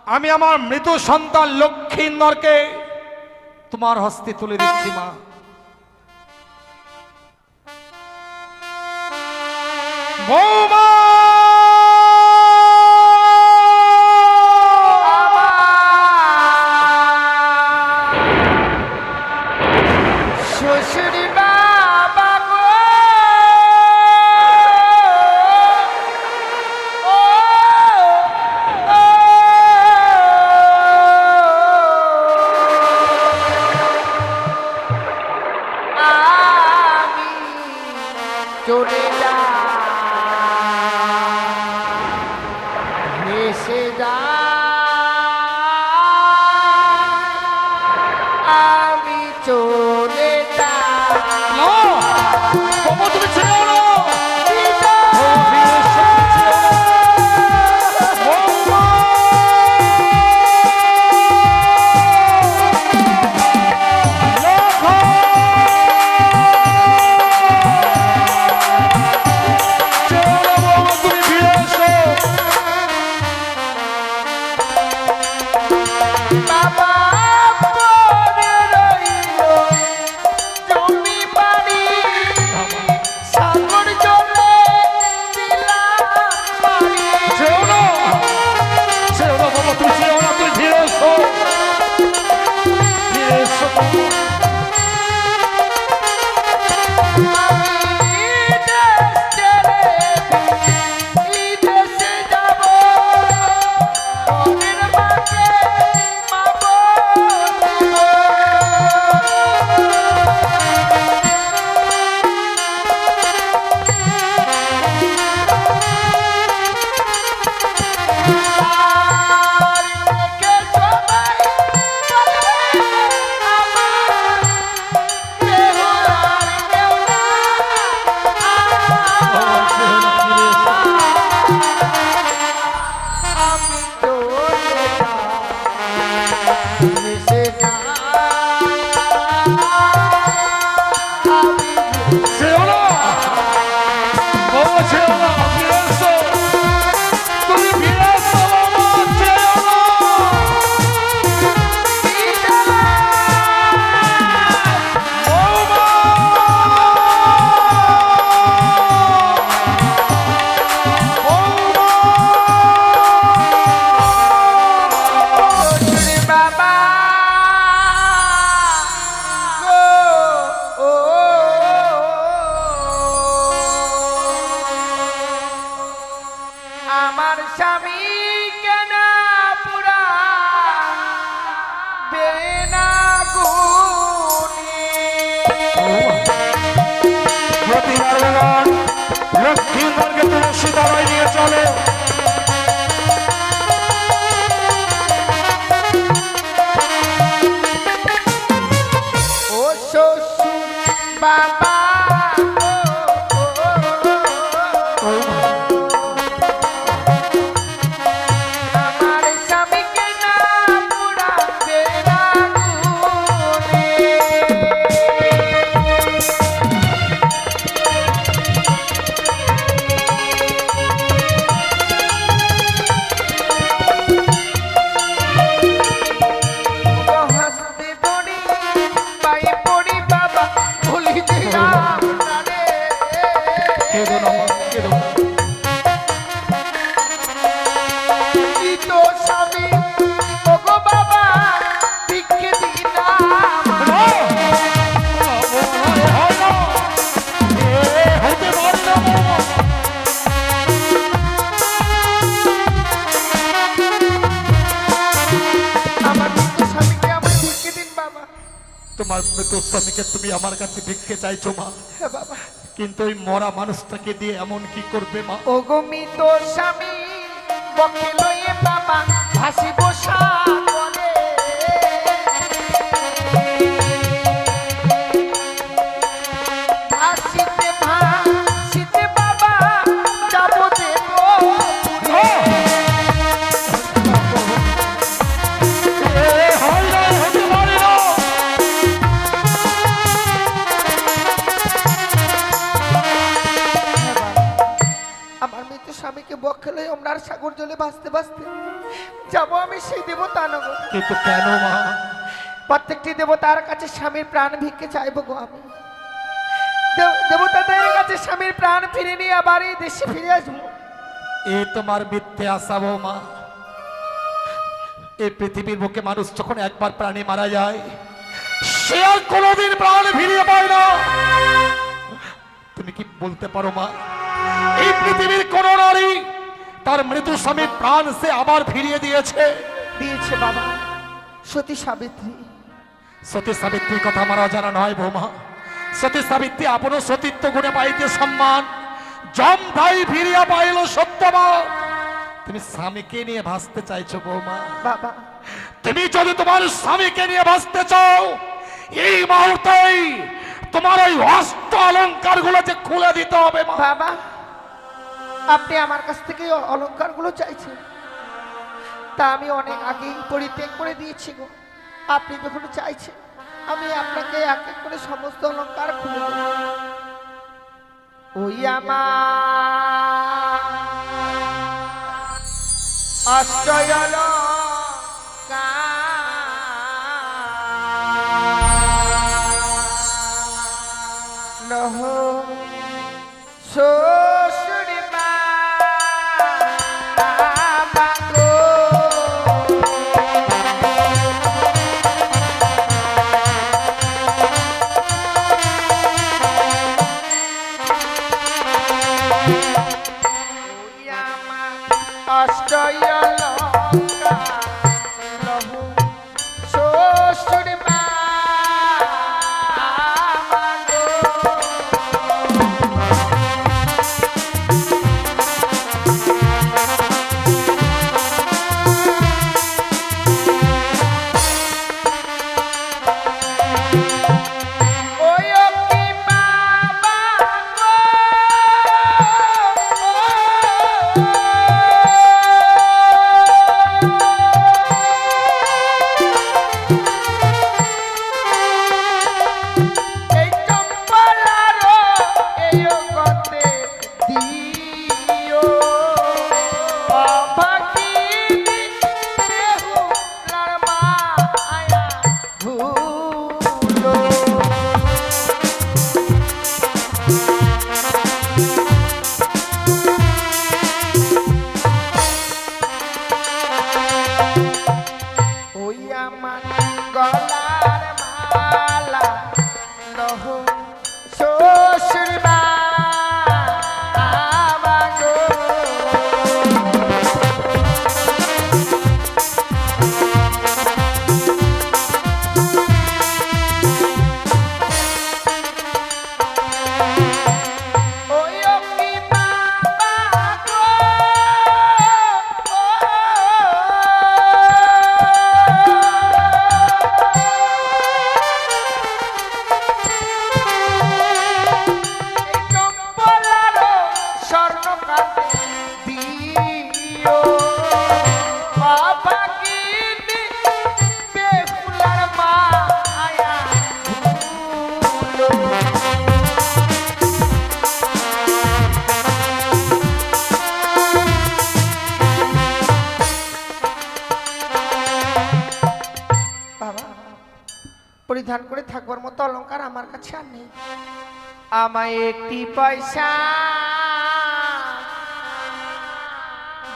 আমি আমার মৃত সন্তান লক্ষ্মীন্দরকে তোমার হস্তে তুলে দিচ্ছি মা। বৌমা শ্বশুরি বাবা গো, ও আমি চলে যা ভেসে যা, আমি চলে যা। তুমি ছেড়ে দাও। বাবা পরে রইল জমি বাড়ি, সাগর জলে দিলাম পাড়ি। ছেড়ে দাও, ছেড়ে দাও বাবা, তুমি ছেড়ে দাও, তুমি ফিরে এসো, ফিরে এসো। আমি দেশ ছেড়ে এই দেশে যাব, পরের মাকে মা বলিব। আর দেখে সবাই বলবে আমার কেহ আর কেউ না। আমি চলে যাই ভেসে যা, আমি ছেড়ে দাও, বাবা ছেড়ে দাও, ফিরে এসো, তুমি ফিরে এসো বাবা, ছেড়ে দাও। বৌমা! শ্বশুর বাবা গো, ও আমার স্বামী কেন পুরা বেনা গুনি। প্রতিবার বেলার লক্ষ্মীন্দরকে তুমি সীতারায় নিয়ে চলো। ও শ্বশুর বাবা আমার স্বামীকে না পুরাবে না গুনে। হাসতে পড়ি পায়ে পড়ি বাবা ভুলি দিলাম না রে। কেঁদো না মা, কেঁদো না। কি তো স্বামী ওগো বাবা ভিক্ষে দিলাম। আমার মৃত স্বামীকে আমার ভিক্ষে দিন বাবা। তোমার মৃত স্বামীকে তুমি আমার কাছে ভিক্ষে চাইছো মা, হ্যাঁ বাবা। কিন্তু ওই মরা মানুষটাকে দিয়ে এমন কি করবে মা? ওগো মৃত স্বামী বকে লয়ে বাবা ভাসিব সাগরে। ভাসিতে ভাসিতে বাবা যাব দেব পুরে। আমার মৃত স্বামীকে বক্ষে লয়ে ওমরার সাগর জলে ভাসতে ভাসতে যাবো আমি সেই দেবতা নগর। কিন্তু কেন মা? প্রত্যেকটি দেবতার কাছে স্বামীর প্রাণ ভিক্ষে চাইবো গো আমি। দেবতাদের কাছে স্বামীর প্রাণ ফিরে নিয়ে আবার এই দেশে ফিরে আসবো। এ তোমার মিথ্যে আশা বৌমা। এই পৃথিবীর বুকে মানুষ যখন একবার প্রাণী মারা যায় সে আর কোনোদিন প্রাণ ফিরিয়ে পায় না। তুমি কি বলতে পারো মা, এই পৃথিবীর কোন নারী তার মৃত স্বামীর প্রাণ সে আবার ফিরিয়ে দিয়েছে? দিয়েছে বাবা, সতী সাবিত্রী। সতী সাবিত্রীর কথা আমার অজানা নয় বৌমা। সতী সাবিত্রী আপন সতীত্ব গুণে পাইতে সম্মান, জম ভাই ফিরিয়া পাইল সত্যবান। তুমি স্বামীকে নিয়ে ভাসতে চাইছো বৌমা। বাবা, তুমি যদি তোমার স্বামীকে নিয়ে ভাসতে চাও এই মুহূর্তেই তোমার ওই অস্ত অলংকার গুলো যে খুলে দিতে হবে মা। বাবা, আপনি আমার কাছ থেকে অলংকার গুলো চাইছেন, তা আমি অনেক আগেই পরিত্যাগ করে দিয়েছি গো। আপনি যখন চাইছেন আমি আপনাকে এক এক করে সমস্ত অলংকার খুলে দেব। ওই আমার শ্বশুর বাবা গো, ওই আমার অষ্টয়লঙ্কার লহু শ্বশুর বাবা গো। ওই অগ্নি বাবা গো, এই চম্পলারো এই গতে দিও অভাগিনী বেহুলার মায়া ভুলো। ওই আমার গলার মালা লহ শ্বশুর বাবা গো। ওই অগ্নি বাবা গো, এই চম্পলারো স্বর্ণকারে দিও অভাগিনী বেহুলার মায়া ভুলো। বাবা, পরিধান করে থাকবার মতো অলংকার আমার কাছে আর নেই। আমায় একটি পয়সা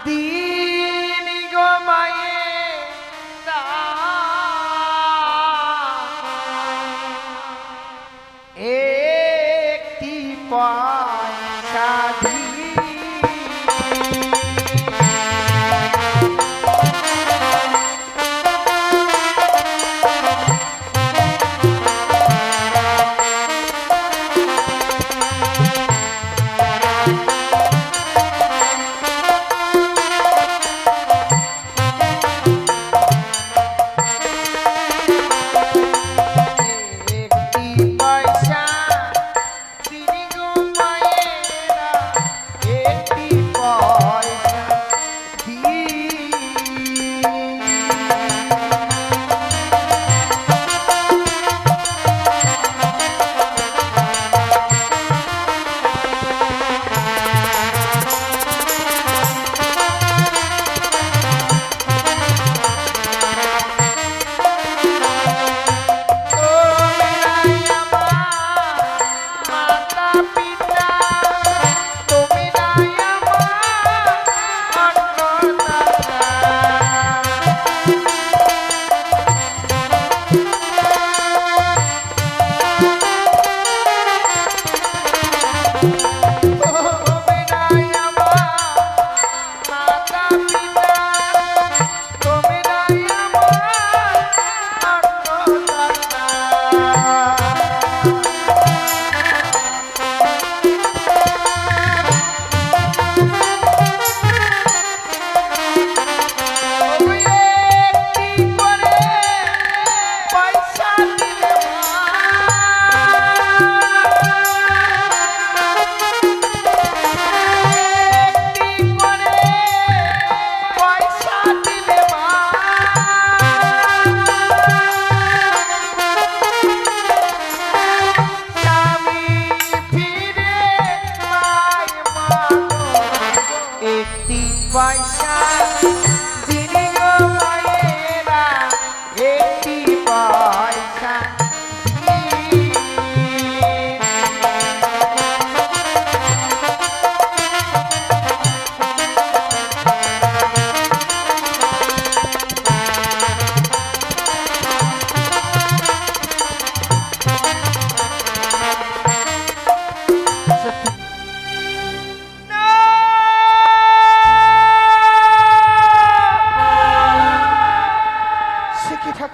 দিন গো মায়ে, একটি পয়সা দিন।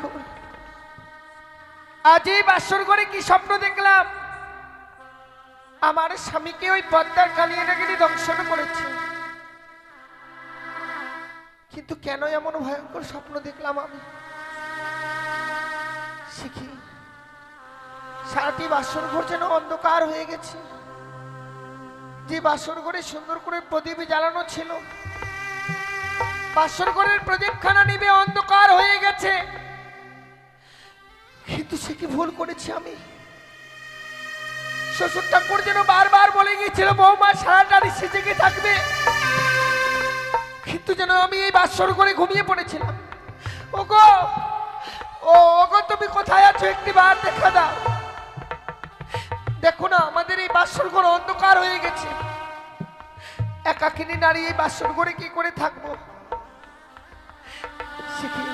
ঠাকুর, আজ এই বাসর ঘরে কি স্বপ্ন দেখলাম? আমার স্বামীকে ওই পদ্মার কালিয়ানাগিনী দংশন করেছে, কিন্তু কেন এমন ভয়ঙ্কর স্বপ্ন দেখলাম আমি? শিখি, সারাটি বাসর ঘর যেন অন্ধকার হয়ে গেছে। যে বাসর ঘরে সুন্দর করে প্রদীপ জ্বালানো ছিল, বাসর ঘরের প্রদীপখানা নিবে অন্ধকার হয়ে গেছে। কিন্তু সে কি ভুল করেছি আমি? শ্বশুর ঠাকুর যেন বারবার বলে গিয়েছিল বৌমা সারাটা নিশে জেগে থাকবে, কিন্তু যেন আমি এই বাসর ঘরে ঘুমিয়ে পড়েছিলাম। ওগো, ওগো, তুমি কোথায় আছো? একটি বার দেখা দাও। দেখো না, আমাদের এই বাসর ঘর অন্ধকার হয়ে গেছে। একাকিনী নারী এই বাসর ঘরে কি করে থাকবো? শিখি,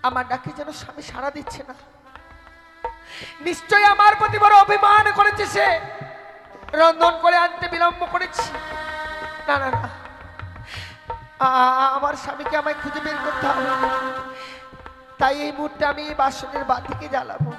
আমার ডাকে যেন স্বামী সাড়া দিচ্ছে না। নিশ্চয় আমার প্রতি বড় অভিমান করেছে সে, রন্ধন করে আনতে বিলম্ব করেছি। না না না, আমার স্বামীকে আমায় খুঁজে বের করতে হবে। তাই এই মুহূর্তে আমি এই বাসনের বাতিকে জ্বালাবো।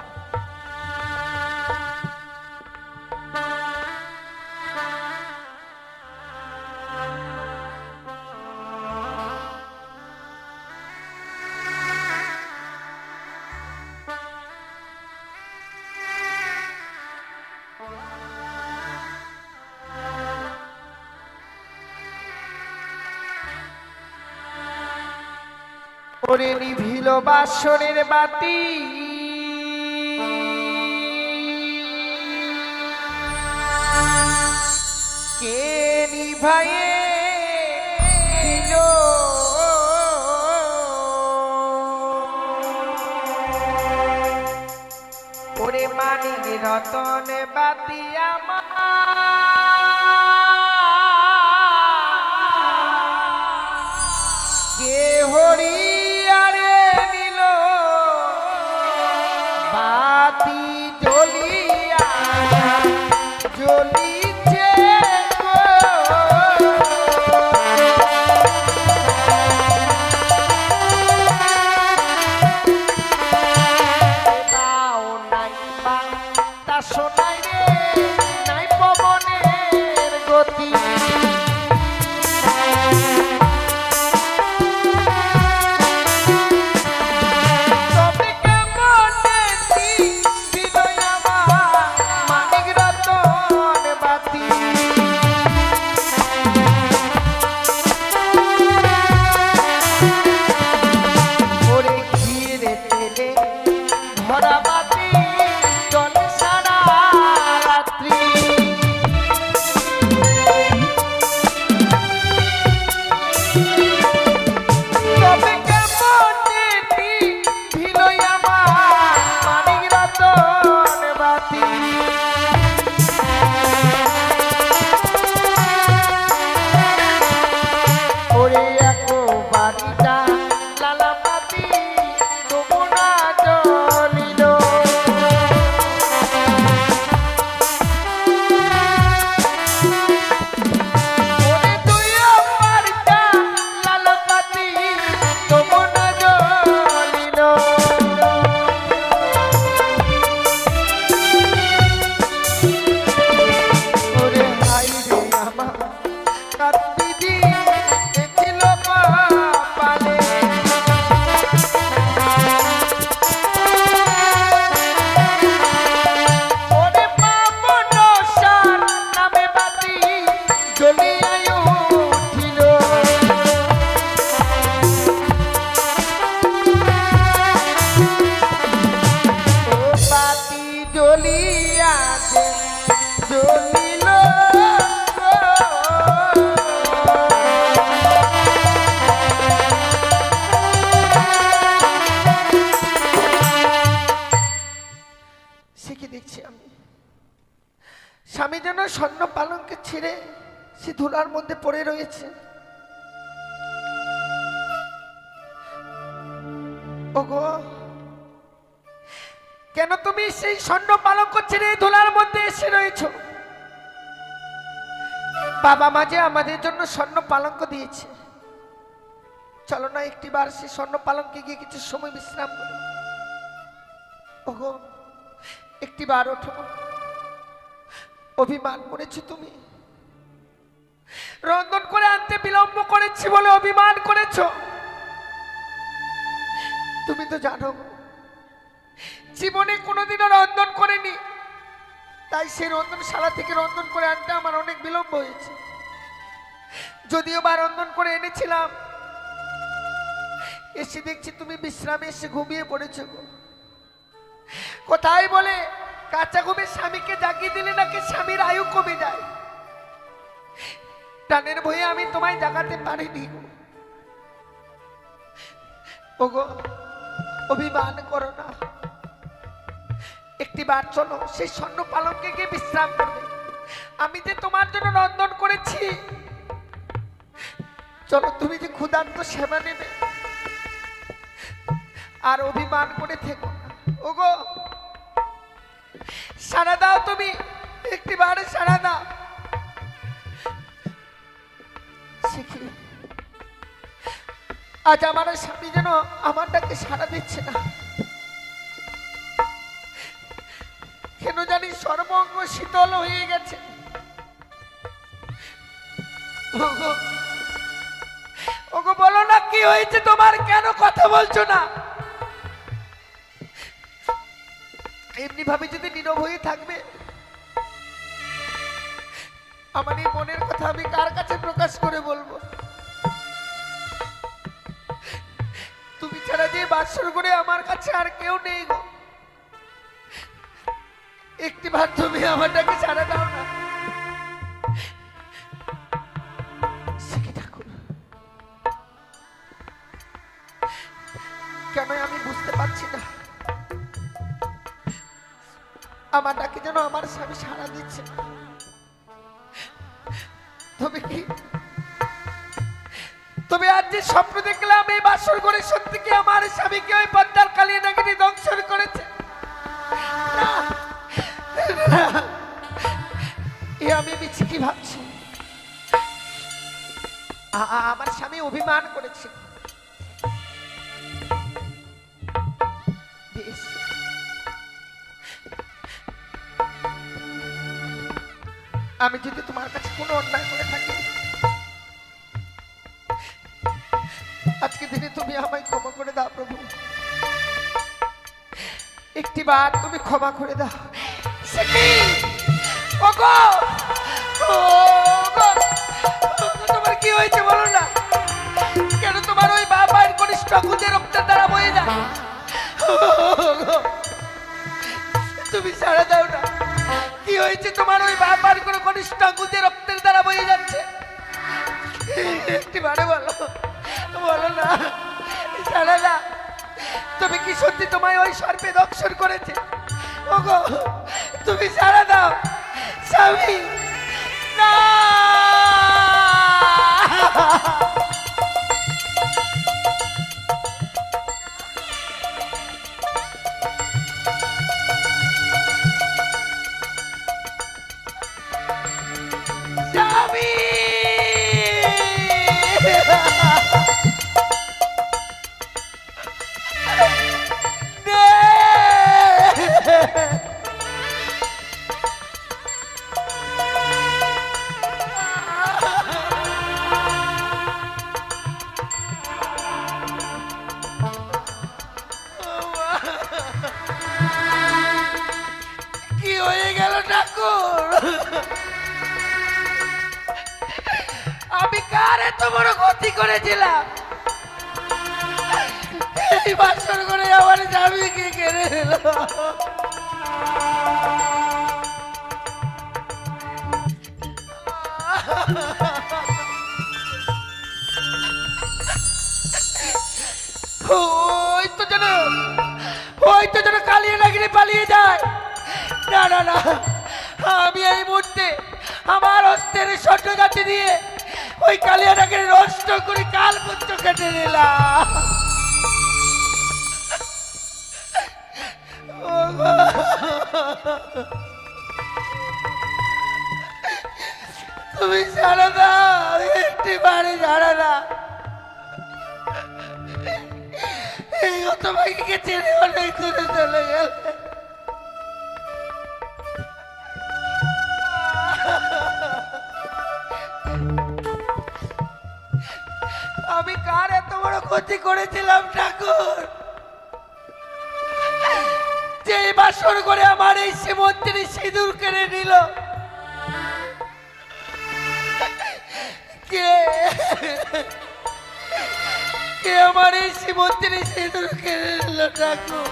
ওরে নিভিল বাসনের বাতি, কে নিভায়ে দিল? ওরে মানিক রতন বাতি আমার কে হরি বাতি জ্বলিয়া জ্বলিছে দাও নাই বা তা শোনাই রে, নাই পবনের গতি। স্বামী যেন স্বর্ণ পালঙ্কে ছিঁড়ে সে ধুলার মধ্যে পড়ে রয়েছে। ওগো, কেন তুমি সেই স্বর্ণ পালঙ্ক ছিঁড়ে ধুলার মধ্যে এসে রয়েছো? বাবা মা যে আমাদের জন্য স্বর্ণ পালঙ্ক দিয়েছে, চলো না একটিবার সে স্বর্ণ পালঙ্কে গিয়ে কিছু সময় বিশ্রাম করি। ওগো একটিবার ওঠো। অভিমান করেছো তুমি, রন্ধন করে আনতে বিলম্ব করেছি বলে অভিমান করেছো। তুমি তো জানো জীবনে কোনোদিনও রন্ধন করেনি, তাই সেই রন্ধনশালা থেকে রন্ধন করে আনতে আমার অনেক বিলম্ব হয়েছে। যদিও বা রন্ধন করে এনেছিলাম, এসে দেখছি তুমি বিশ্রামে এসে ঘুমিয়ে পড়েছো গো। কোথায় বলে কাঁচা ঘুমে স্বামীকে জাগিয়ে দিলে নাকি স্বামীর আয়ু কমে যায়। টানের ভয়ে আমি তোমায় জাগাতে পারিনি গো। ওগো অভিমান করো না, একটিবার চলো সেই স্বর্ণ পালঙ্কে গিয়ে বিশ্রাম করবে। আমি যে তোমার জন্য রন্ধন করেছি, চলো তুমি যে ক্ষুধার্ত সেবা নেবে। আর অভিমান করে থেকো না। ওগো সাড়া দাও, তুমি একটিবার সাড়া দাও। শিখি আজ আমার স্বামী যেন আমার ডাকে সাড়া দিচ্ছে না, কেন জানি সর্বঙ্গ শীতল হয়ে গেছে। ওগো ওগো বলো না কি হয়েছে তোমার, কেন কথা বলছো না? এমনি ভাবে যদি নীরব হয়ে থাকবে, আমার এই মনের কথা আমি কার কাছে প্রকাশ করে বলবো? তুমি ছাড়া যে বাসর করে আমার কাছে আর কেউ নেই গো। একটিবার তুমি আমারটাকে ছাড়া দাও না। ঠাকুর কেন আমি বুঝতে পারছি না, আমার ডাকে যেন আমার স্বামী সাড়া দিচ্ছে না। তবে কি, তবে আজ যে স্বপ্ন দেখলাম এই বাসর করে সত্যি কি আমার স্বামীকে ওই পদ্মার কালিয়ে নাগিনী দংশন করেছে? এ আমি মিছি কি ভাবছি? আমার স্বামী অভিমান করেছে। বেশ, আমি যদি তোমার কাছে কোনো অন্যায় করে থাকি, আজকে দিনে তুমি আমায় ক্ষমা করে দাও প্রভু। একটিবার তুমি ক্ষমা করে দাও। তোমার কি হয়েছে বলো না? কেন তোমার ওই বাবার কনিষ্ঠ খুঁজে রক্তের দ্বারা বয়ে যায়? তুমি সাড়া দাও না, কি হয়েছে তোমার ওই বাবার কোনো কনিষ্ঠ খুঁজে রক্তের দ্বারা বয়ে যাচ্ছে? একটিবারে বলো, বলো না, সাড়া না। তুমি কি সত্যি তোমায় ওই সর্পে দংশন করেছে? ওগো তুমি সাড়া দাও। স্বামী না, স্বামী কি হয়ে গেল ঠাকুর? আমি কার এত বড় ক্ষতি করেছিলাম? এই বাসর করে আমার স্বামীকে কেড়ে নিল। ওই তো যেন কালিয়ে নাগিনি পালিয়ে যায়। না না না, আমি এই মুহূর্তে আমার হস্তের স্বর্ণ জাতি দিয়ে ওই কালিয়া নাগিনি নষ্ট করে কাল পুত্র কেটে নিলাম। তুমি ছাড়া দাও, একটি বাড়ি ছাড়া দাও। তোমাকে ছেড়ে অনেক দূরে চলে গেল। আমি কার এত বড় ক্ষতি করেছিলাম ঠাকুর, যে বাসর করে আমার এই শ্রীমন্ত্রী সিঁদুর কেড়ে নিল? কে কে আমার এই শ্রীমন্ত্রী সিঁদুর কেড়ে নিল ঠাকুর?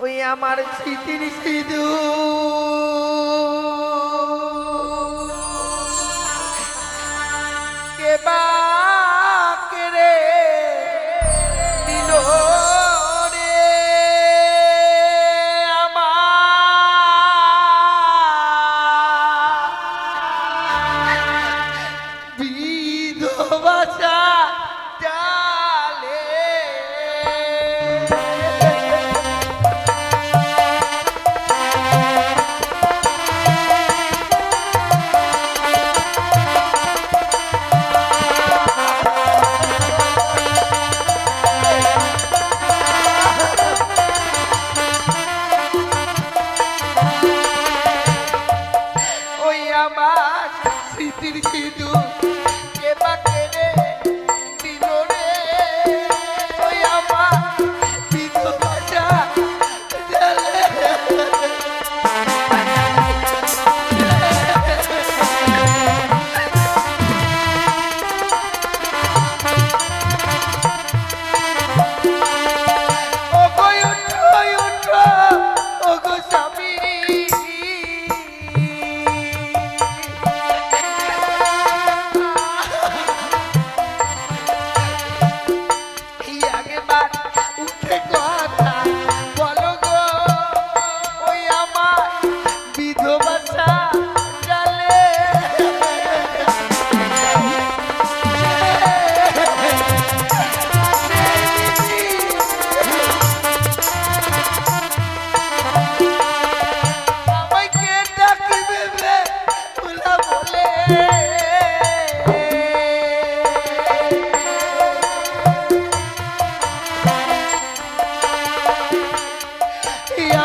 ওই আমার স্মৃতির সিঁদুর কে বা কেড়ে নিল রে আমার বিধবা ডালে। ওই আমার স্মৃতির সিঁদুর কে বা কেড়ে নিল রে, ওই আমার বিধবা ডালে। ওগো উঠো উঠো ওগো স্বামী, এই আগেবার উঠে কথা বলো গো, ওই আমার বিধবা ডালে। আমাকে ডাকিবে বে ভোলা বলে,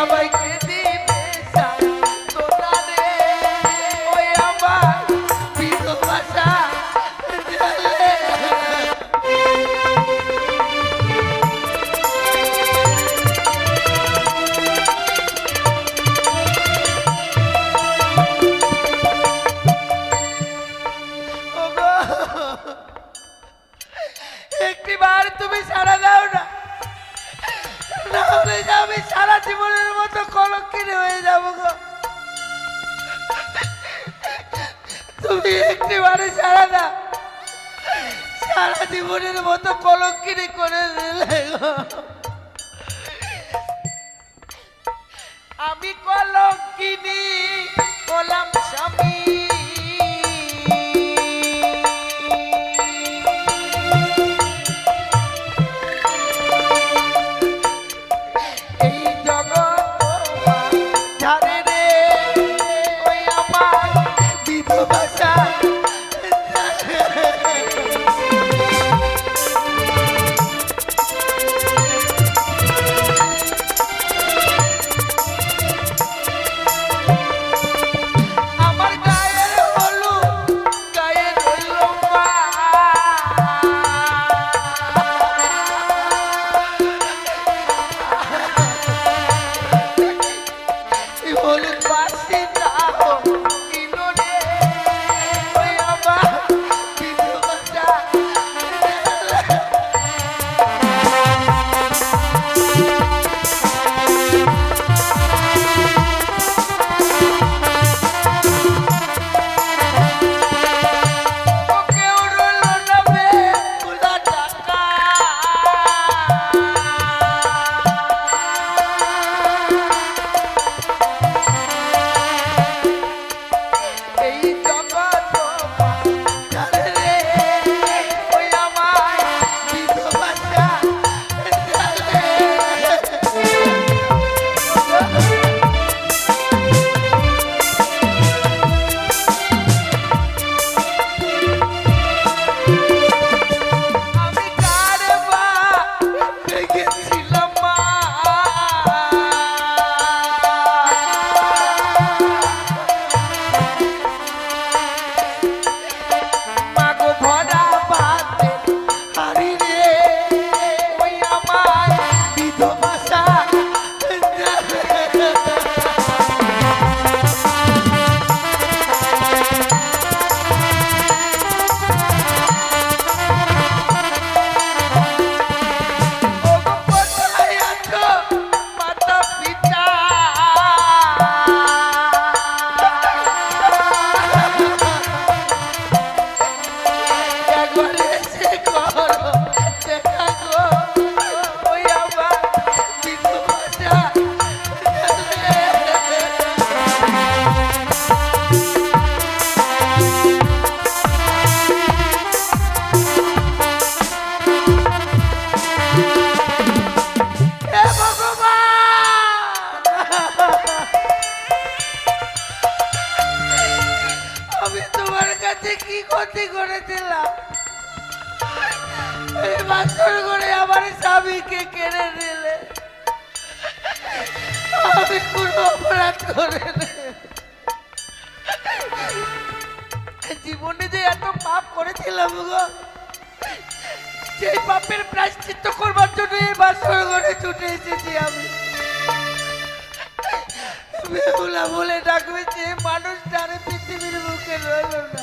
আমাকে দিবে সান্ত্বনা রে, ওই আমার বিধবা ডালে। ওগো, একটিবার তুমি সাড়া দাও না, নাহলে যে আমি সারা জীবনের মতো কলঙ্কিনী হয়ে যাবো গো। তুমি একটিবারে সাড়া দাও, সারা জীবনের মতো কলঙ্কিনী করে দিলে গো। আমি কলঙ্কিনী হলাম স্বামী, এই জগৎ ধারে রে, ওই আমার বিধবা ডালে। আমার গায়ের হলুদ গায়ে রইল মা, এই হলুদ বাসি দাও কিনো রে, ওই আমার বিধবা ডালে। কেউ রইল না বে ভোলা টাকা, কাছে কি ক্ষতি করেছিলাম? এই বাসর করে আমার স্বামীকে কেড়ে নিলে। আমি কোনো অপরাধ করে জীবনে যে এত পাপ করেছিলাম গো, সেই পাপের প্রায়শ্চিত্ত করবার জন্য এই বাসর ঘরে ছুটে এসেছি আমি। বেহুলা বলে ডাকবে, যে মানুষটা আর পৃথিবীর মুখে রইল না।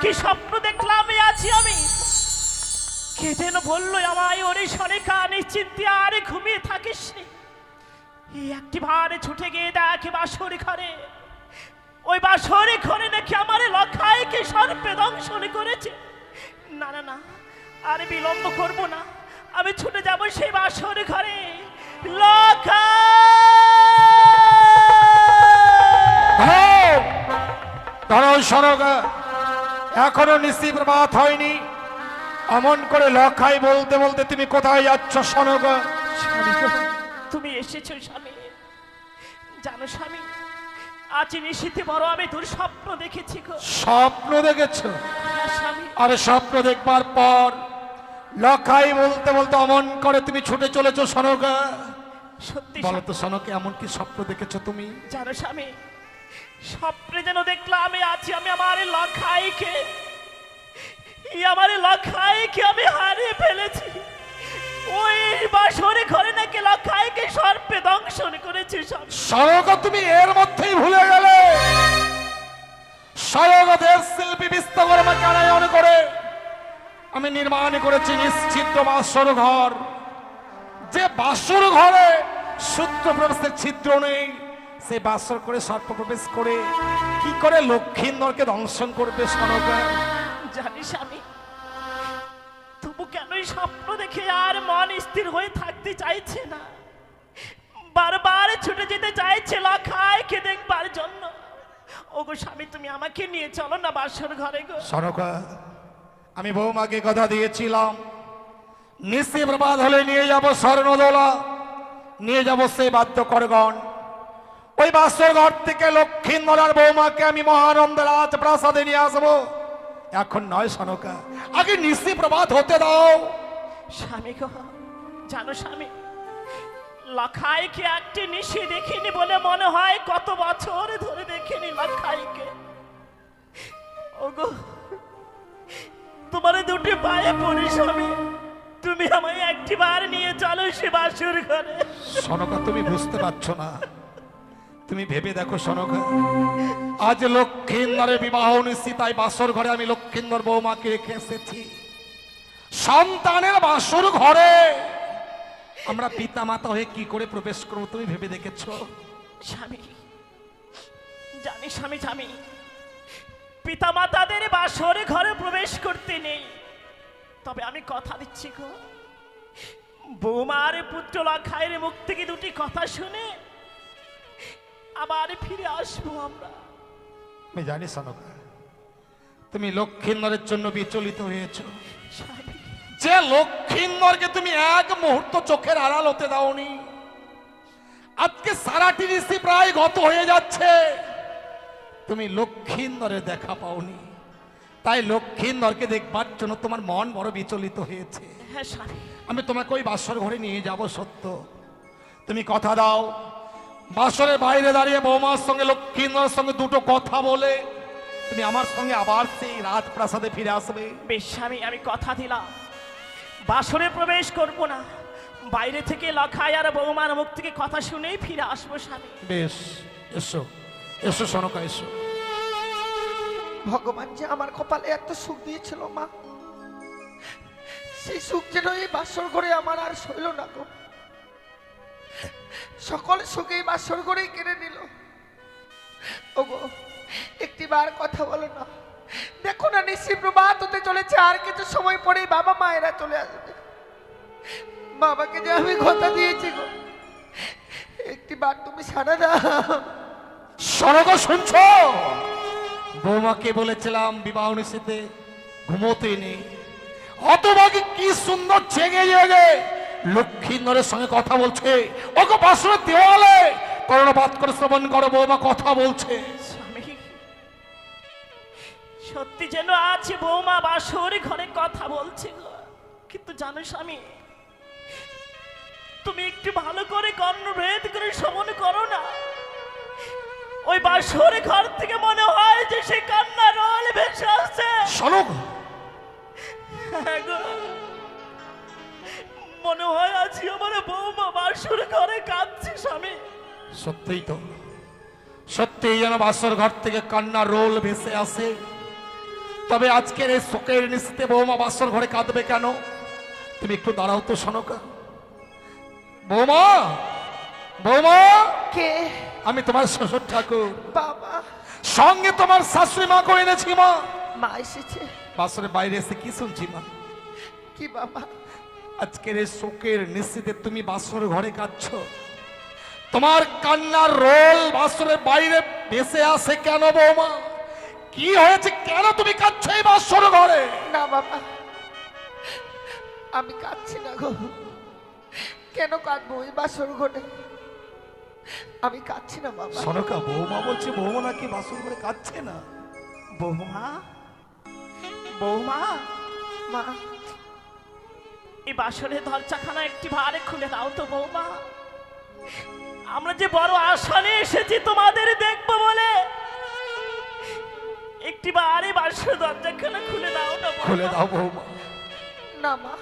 কি স্বপ্ন দেখলাম আছি আমি? কে যেন বললো আমায়, ওরে সনেকা নিশ্চিন্তে আর ঘুমিয়ে থাকিস নি। এই একটি ভারে ছুটে গিয়ে দেখে বাসর ঘরে, ওই বাসর ঘরে নাকি আমার লখাইকে সর্পে দংশন করেছে। না না না, আর বিলম্ব করব না, আমি ছুটে যাব সেই বাসর ঘরে। সনকা, এখনো নিশি প্রভাত হয়নি, অমন করে লখাই বলতে বলতে তুমি কোথায় যাচ্ছ সনকা? তুমি এসেছো স্বামী। জানো স্বামী, আজ নিশীথে বড় আমি দুঃস্বপ্ন দেখেছি গো। স্বপ্ন দেখেছ? হ্যাঁ স্বামী। আরে স্বপ্ন দেখবার পর লখাই বলতে বলতে অমন করে তুমি ছুটে চলেছো সনকা? সত্যি বলো তো সনকা, এমন কি স্বপ্ন দেখেছো তুমি? জানো স্বামী, স্বপ্নে যেন দেখলাম আছি আমি আমার লখাইকে, আমার লখাইকে আমি হারিয়ে ফেলেছি। ওই বাসরে ঘরে নাকি লখাইকে সর্পে দংশন করেছে। সনকা, তুমি এর মধ্যেই ভুলে গেলে স্বয়গদের শিল্পী বিশ্বকর্মা কারায়ণ করে আমি নির্মাণ করেছি নিশ্চিত বাসর ঘর। যে বাসর ঘরে সূত্র প্রবেশের ছিদ্র নেই, সে বাসর করে সর্প প্রবেশ করে কি করে লক্ষ্মীন্দরকে দংশন করবে সনকা? জানিস আমি তবু কেনই স্বপ্ন দেখে আর মন স্থির হয়ে থাকতে চাইছে না, বারবার ছুটে যেতে চাইছে লখাইকে দেখবার জন্য। ওগো স্বামী, তুমি আমাকে নিয়ে চলো না বাসর ঘরে গো। সনকা, আমি বৌমাকে কথা দিয়েছিলাম, নিশি প্রভাত হলে নিয়ে যাব স্বর্ণদোলা, নিয়ে যাব সেই বাদ্যকরগণ। ওই বাসর ঘর থেকে লক্ষ্মীন্দর বৌমাকে আমি মহানন্দ রাজ প্রাসাদে নিয়ে আসবো। এখন নয় সনকা, আগে নিশি প্রভাত হতে দাও। স্বামী গো, জানো স্বামী, লখাইকে একটি নিশি দেখিনি বলে মনে হয় কত বছর ধরে দেখিনি লখাইকে। ওগো, তোমার দুটি পায়ে পড়ি স্বামী, তুমি আমায় একটিবার নিয়ে চলো সে বাসর ঘরে। সনকা, তুমি বুঝতে পারছো না, তুমি ভেবে দেখো সনকা, আজ লক্ষ্মীন্দরের বিবাহ নিশ্চিত, তাই বাসর ঘরে আমি লক্ষ্মীন্দর বৌমাকে রেখে এসেছি। সন্তানের বাসর ঘরে আমরা পিতা মাতা হয়ে কি করে প্রবেশ করবো তুমি ভেবে দেখেছো? স্বামী, জানি স্বামী, জানি পিতা মাতাদের বাসরে ঘরে প্রবেশ করতে নেই, তবে আমি কথা দিচ্ছি গো, বৌমার পুত্র লখাইয়ের মুখ থেকে দুটি কথা শুনে আবার ফিরে আসবো আমরা। আমি জানি সনকা, তুমি লক্ষ্মীন্দরের জন্য বিচলিত হয়েছো। স্বামী, যে লক্ষ্মীন্দরকে তুমি এক মুহূর্ত চোখের আড়াল হতে দাওনি, আজকে সারাটি ঋষি প্রায় গত হয়ে যাচ্ছে, তুমি লক্ষ্মীন্দরের দেখা পাওনি, তাই লক্ষ্মীন্দরকে দেখবার জন্য তোমার মন বড় বিচলিত হয়েছে। হ্যাঁ স্বামী, আমি তোমাকে ওই বাসর ঘরে নিয়ে যাব সত্য, তুমি কথা দাও বাসরের বাইরে দাঁড়িয়ে বৌমার সঙ্গে লক্ষ্মীন্দরের সঙ্গে দুটো কথা বলে তুমি আমার সঙ্গে আবার সেই রাজপ্রাসাদে ফিরে আসবে। বেশ স্বামী, আমি কথা দিলাম বাসরে প্রবেশ করব না, বাইরে থেকে লখাই আর বৌমার মুখ থেকে কথা শুনেই ফিরে আসবো স্বামী। বেশ, এসো এসো সনকা, এসো। ভগবান যে আমার কপালে এত সুখ দিয়েছিল মা, সেই সুখ যেন এই বাসর ঘরে আমার আর সইল না গো। সকল সুখ এই বাসর ঘরেই কেড়ে নিল। ওগো, একটিবার কথা বলো না, দেখো না নিশি প্রভাত হতে চলেছে, আর কিছু সময় পরেই বাবা মায়েরা চলে আসবে। বাবাকে যে আমি কথা দিয়েছি গো, একটি বার তুমি সারা দাও। সনক শুনছ? বৌমাকে বলেছিলাম বিবাহ নিষেধে ঘুমোতে নেই, হতভাগী কি সুন্দর জেগে জেগে লক্ষ্মীন্দরের সঙ্গে কথা বলছে। ওকে বাসনের দেওয়ালে কর্ণপাত করে শ্রবণ করো, বৌমা কথা বলছে। স্বামী, সত্যি যেন আছে বৌমা বাসর ঘরে কথা বলছে গো। কিন্তু জানো স্বামী, তুমি একটু ভালো করে কর্ণভেদ করে শ্রবণ করো না। ওই বাসর ঘর থেকে মনে হয় যে সে কান্না রোল ভেসে আসছে। সনক, হ্যাঁ গো, মনে হয় আছি আমার বৌমা বাসর ঘরে কাঁদছে স্বামী। সত্যিই তো, সত্যিই যেন বাসর ঘর থেকে কান্না রোল ভেসে আসে। তবে আজকের এই শোকের নিশ্চিতে বৌমা বাসর ঘরে কাঁদবে কেন? তুমি একটু দাঁড়াও তো সনকা। বৌমা, বৌমা, কে? আমি তোমার শ্বশুর ঠাকুর, বাবা। সঙ্গে তোমার শাশুড়ি মা করে এনেছি। মা, মা এসেছে? বাসরের বাইরে এসে কি শুনছি মা? কি বাবা? আজকের এই শোকের নিশ্চিতে তুমি বাসর ঘরে কাঁদছো। তোমার কান্নার রোল বাসরের বাইরে ভেসে আসে কেন বৌমা? কি হয়েছে, কেন তুমি কাঁদছো এই বাসর ঘরে? না বাবা, আমি কাঁদছি না গো। কেন কাঁদবো এই বাসর ঘরে? আমি কাঁদছি না বাবা। সনকা, বৌমা বলছে বৌমা নাকি বাসর ঘরে কাঁদছে না। বৌমা, বৌমা, মা, এই বাসনের দরজাখানা একটি ভারে খুলে দাও তো বৌমা। আমরা যে বড় আশা নিয়ে এসেছি তোমাদের দেখবো বলে। একটি বারে বাসর দরজাখানা খুলে দাও না বৌমা। খুলে দাও বৌমা। না মা,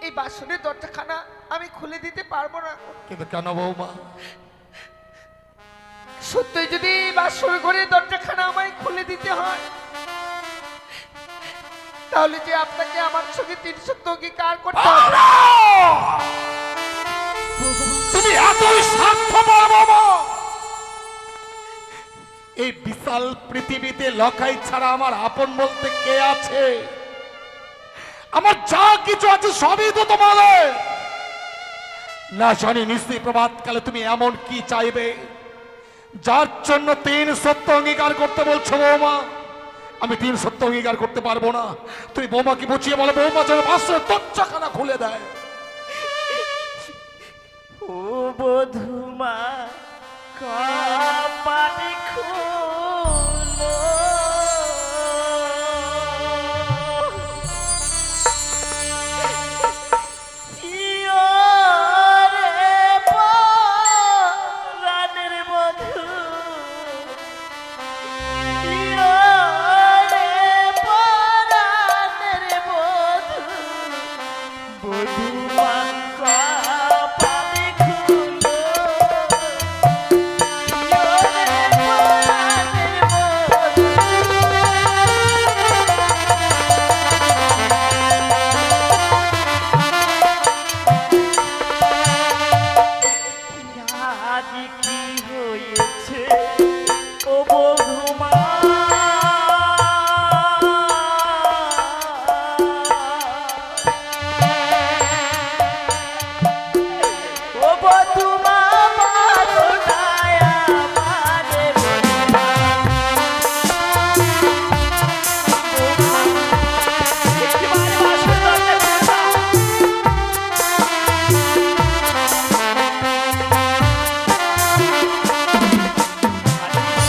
এই বাসনের দরজাখানা আমি খুলে দিতে পারবো না। কিন্তু কেন বৌমা? সত্যি যদি এই বাসর ঘরের দরজাখানা আমায় খুলে দিতে হয়, তাহলে যে আপনাকে আমার সঙ্গে 300 অঙ্গীকার করতে হবে। তুমি এতই স্বার্থপর বাবা! এই বিশাল পৃথিবীতে লখাই ছাড়া আমার আপন বলতে কে আছে? আমার যা কিছু আছে সবই তো তোমাদের। না জানি নিশ্চয়ই প্রভাতকালে তুমি এমন কি চাইবে যার জন্য 3 সত্য অঙ্গীকার করতে বলছো বৌমা। আমি 3 সত্য অঙ্গীকার করতে পারবো না। তুমি বৌমাকে বুঝিয়ে বলো বৌমা যেন বাসের দরজাখানা খুলে দেয়। ও বধুমা কপাটি খুলো, ইয়োরে পরাণের বধূ, ইয়োরে পরাণের বধূ, বধুমা কপাটি খুলো, ইয়োরে পরাণের বধূ। আজ কি হয়েছে ও বধুমা? ও বধুমা বলো না আমারে বধুমা। একেবারে বাসর দরজা খুলে দাও।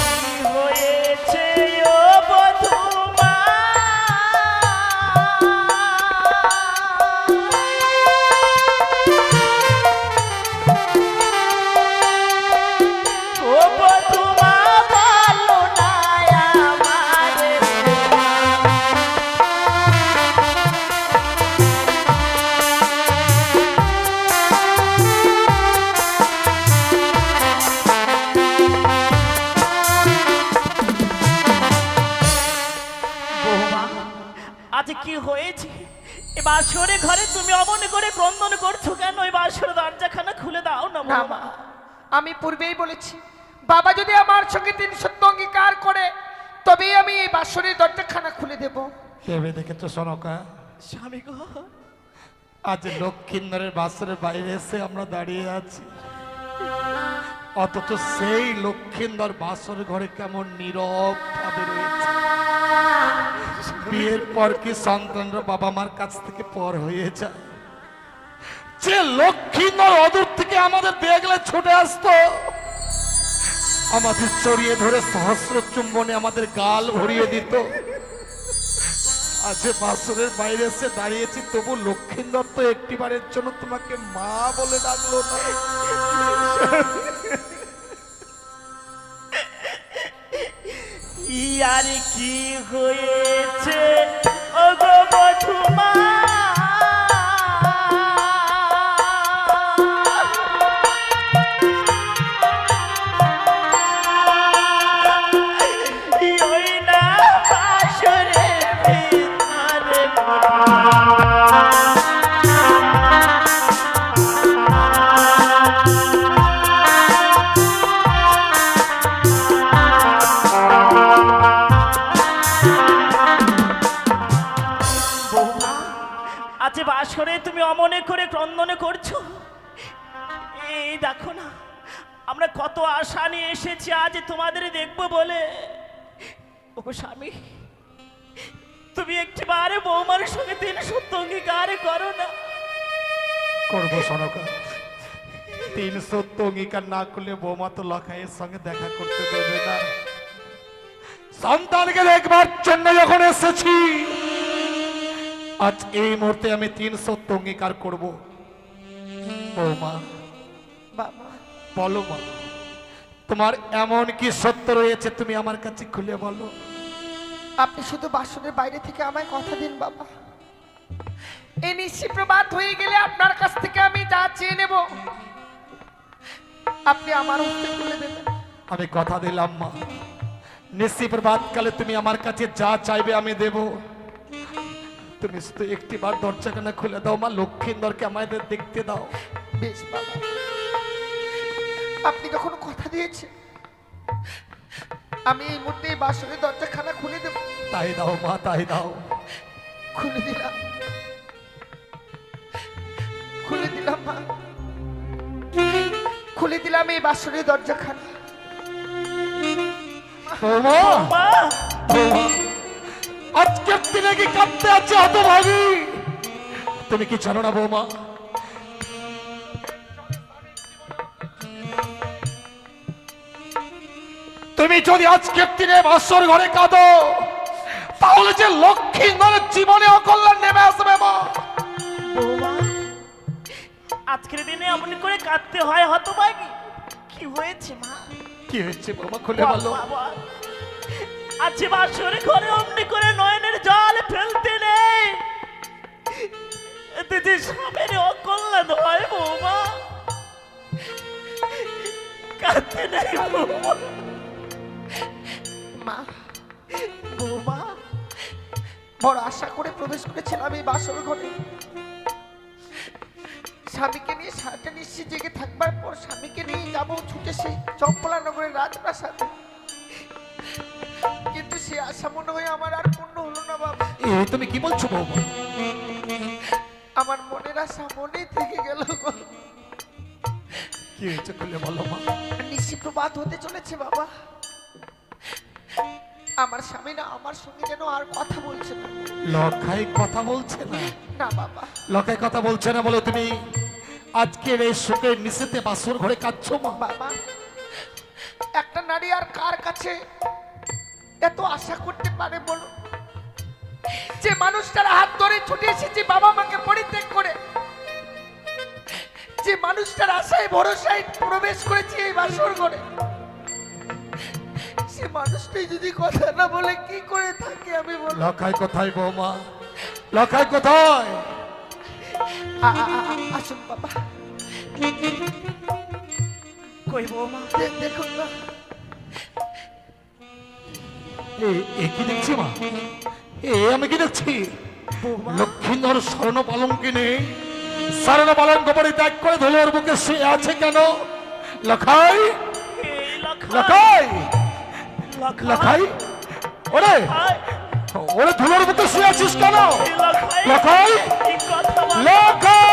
কি হয়েছে ও বধুমা? ও বধুমা বলো না আমারে বধুমা। বৌমা, আজ কি হয়েছে? এ বাসরে ঘরে তুমি অমন করে ক্রন্দন করছো কেন? ওই বাসর দরজাখানা খুলে দাও না না বৌমা। মা, আমি পূর্বেই বলেছি বাবা যদি আমার সঙ্গে 300 অঙ্গীকার করে তবেই আমি এই বাসনের দরজাখানা খুলে দেব। ভেবে দেখেছো সনকা? স্বামী গো, আজ লক্ষ্মীন্দরের বাসরের বাইরে এসে আমরা দাঁড়িয়ে আছি, অথচ সেই লক্ষ্মীন্দর বাসর ঘরে কেমন নীরব ভাবে রয়েছে। বিয়ের পর কি সন্তানরা বাবা মার কাছ থেকে পর হয়ে যায়? যে লক্ষ্মীন্দর অদূর থেকে আমাদের দেখলে ছুটে আসতো, আমাদের চড়িয়ে ধরে সহস্র চুম্বনে আমাদের গাল ভরিয়ে দিত, আজ বাসরের বাইরে এসে দাঁড়িয়েছি, তবু লক্ষ্মীন্দর তো একটিবারের জন্য তোমাকে মা বলে ডাকলো না। ইয়ার কি হয়েছে ওগো বধূমা, ওই না বাসরের ভিতরে আজ বাসরে তুমি অমনে করে ক্রন্দনে করছো। এই দেখো না, আমরা কত আশা নিয়ে এসেছি আজ তোমাদের দেখবো বলে। ও স্বামী, তুমি একটিবারে বৌমার সঙ্গে 300 অঙ্গীকার করো না। করবো সনকা, 300 অঙ্গীকার না করলে বৌমা তো লখাইয়ের সঙ্গে দেখা করতে দেবে না। সন্তানকে দেখবার জন্য যখন এসেছি, আজ এই মুহূর্তে আমি 300 অঙ্গীকার করব। বৌমা, বাবা, বলো মা, তোমার এমন কি সত্য রয়েছে তুমি আমার কাছে খুলে বলো। আপনি শুধু বাসনের বাইরে থেকে আমায় কথা দিন বাবা। এই নিশি প্রভাত হয়ে গেলে আপনার কাছ থেকে আমি যা চেয়ে নেব আপনি আমার হস্তে তুলে দেবেন। আমি কথা দিলাম মা, নিশি প্রভাতকালে তুমি আমার কাছে যা চাইবে আমি দেব। তুমি শুধু একটিবার দরজাখানা খুলে দাও মা, লক্ষ্মীন্দরকে আমাদের দেখতে দাও। বেশ বাবা, আপনি যখন কথা দিয়েছেন আমি এই মুহূর্তে এই বাসনের দরজাখানা খুলে দেব। তাই দাও মা, তাই দাও। খুলে দিলাম, খুলে দিলাম মা, খুলে দিলাম এই বাসনের দরজাখানা। বৌমা, মা, বৌমা, আজকের দিনে কি কাঁদতে আছে হতভাগী? তুমি কি জানো না বৌমা, তুমি যদি আজকের দিনে বাসর ঘরে কাঁদো, তাহলে যে লক্ষ্মীন্দরের জীবনে অকল্যাণ নেমে আসবে মা। বৌমা, আজকের দিনে এমন করে কাঁদতে হয় হতভাগী? কি হয়েছে মা? কি হয়েছে বৌমা, খুলে বলো। বাবা, আজ বাসরে ঘরে অমনি করে নয়নের জল ফেলতে নেই, এতে যে স্বামীর অকল্যাণ হয় বৌমা। কাঁদতে নেই বৌমা। মা, বৌমা, বড় আশা করে প্রবেশ করেছিলাম এই বাসর ঘরে। স্বামীকে নিয়ে সারাটা নিশ্চিত জেগে থাকবার পর স্বামীকে নিয়ে যাবো ছুটে সেই চম্পলা নগরের রাজপ্রাসাদে, কিন্তু সে আশা মনে হয় আমার আর পূর্ণ হলো না বাবা। এই তুমি কি বলছো বৌমা? আমার মনের আশা মনেই থেকে গেল গো। কি হয়েছে খুলে বলো মা। নিশি প্রভাত হতে চলেছে বাবা, আমার স্বামী না আমার সঙ্গে যেন আর কথা বলছে না। লখাই কথা বলছে না? না বাবা, লখাই কথা বলছে না বলে তুমি আজকের এই সুখের নিচেতে বাসর ঘরে কাঁদছো মা? বাবা, একটা নারী আর কার কাছে এত আশা করতে পারে বলো? যে মানুষটার হাত ধরে ছুটে এসেছে বাবা মাকে পরিত্যাগ করে, যে মানুষটার আশায় ভরসায় প্রবেশ করেছে এই বাসর ঘরে, সে মানুষটাই যদি কথা না বলে কি করে থাকে আমি বল। লখাই কোথায় বৌমা, লখাই কোথায়? আসুন বাবা, কই বৌমা? দেখুন না, এ কি দেখছি মা? আমি কি দেখছি? লক্ষ্মীন্দর স্বর্ণ পালঙ্কিনী স্বর্ণ পালঙ্ক পরিত্যাগ করে ধুলোর বুকে শুয়ে আছে কেন? লখাই, এই লখাই, লখাই, লখাই, ওরে ওরে ধুলোর বুকে শুয়ে আছিস কেন? এই লখাই, লখাই, এই কথা বল। লখাই।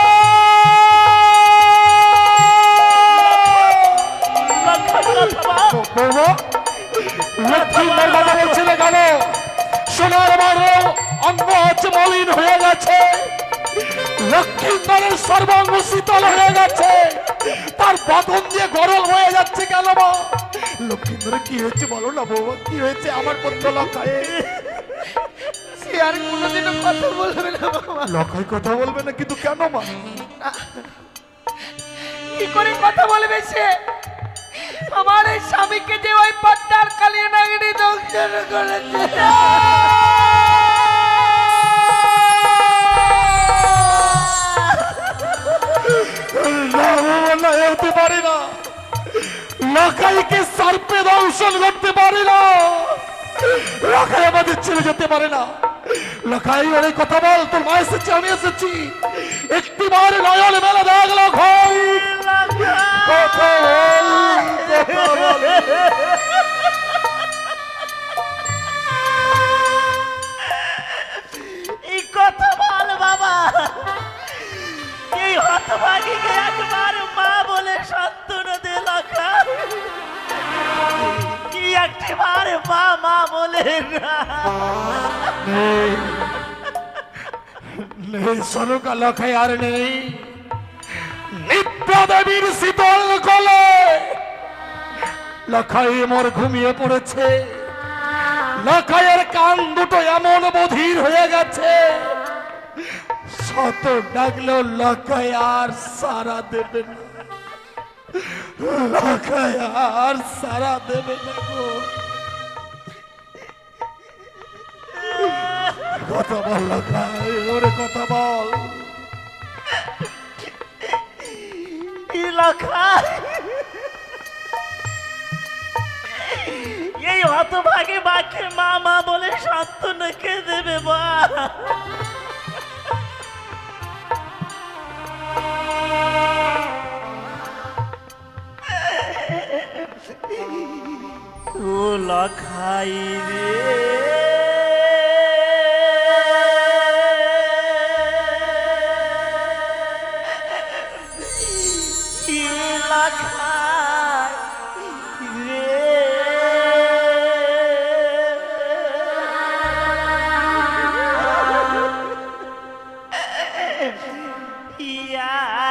লক্ষ্মীন্দরের সর্বাঙ্গ শীতল হয়ে গেছে, তার বদন দিয়ে গরম হয়ে যাচ্ছে কেন মা? লক্ষ্মীন্দরের কি হয়েছে বলো না বৌমা, কি হয়েছে আমার পুত্র লক্ষায়? সে আর কোনোদিনও কথা বলবে না বাবা। লক্ষায় কথা বলবে না, কিন্তু কেন মা? কি করে কথা বলবে সে? আমার এই স্বামীকে যে ওই পদ্মার কালিয়া নাগিনী দংশন করেছে। না বাবা, না, এ হতে পারে না। লক্ষাইকে সার্পে দংশন করতে পারে না। লক্ষাই আমাদের ছেড়ে যেতে পারে না। লক্ষাই ওরে কথা বল, তোর মা এসেছে, আমি এসেছি, একটিবার নয়ন মেলা দেখ লক্ষাই, কথা বল, কথা বল। এই কথা বল বাবা, এই হতভাগীকে একবার মা বলে সান্ত্বনা দে লক্ষাই। কি একটিবার মা মা বলে না। নেই, নেই সরকা, লক্ষাই আর নেই। নিত্যা দেবীর শীতল কলে লক্ষাই মোর ঘুমিয়ে পড়েছে। লক্ষাইয়ের কান দুটো এমন বধির হয়ে গেছে, শত ডাকলেও লক্ষাই আর সারা দেবে না। লক্ষাই আর সারা দেবে না গো। কথা বল লক্ষাই, ওরে কথা বল। লক্ষাই, এই হতভাগী বাক্যে মা মা বলে সান্ত্বনা কে দেবে বা? ও লক্ষাই রে,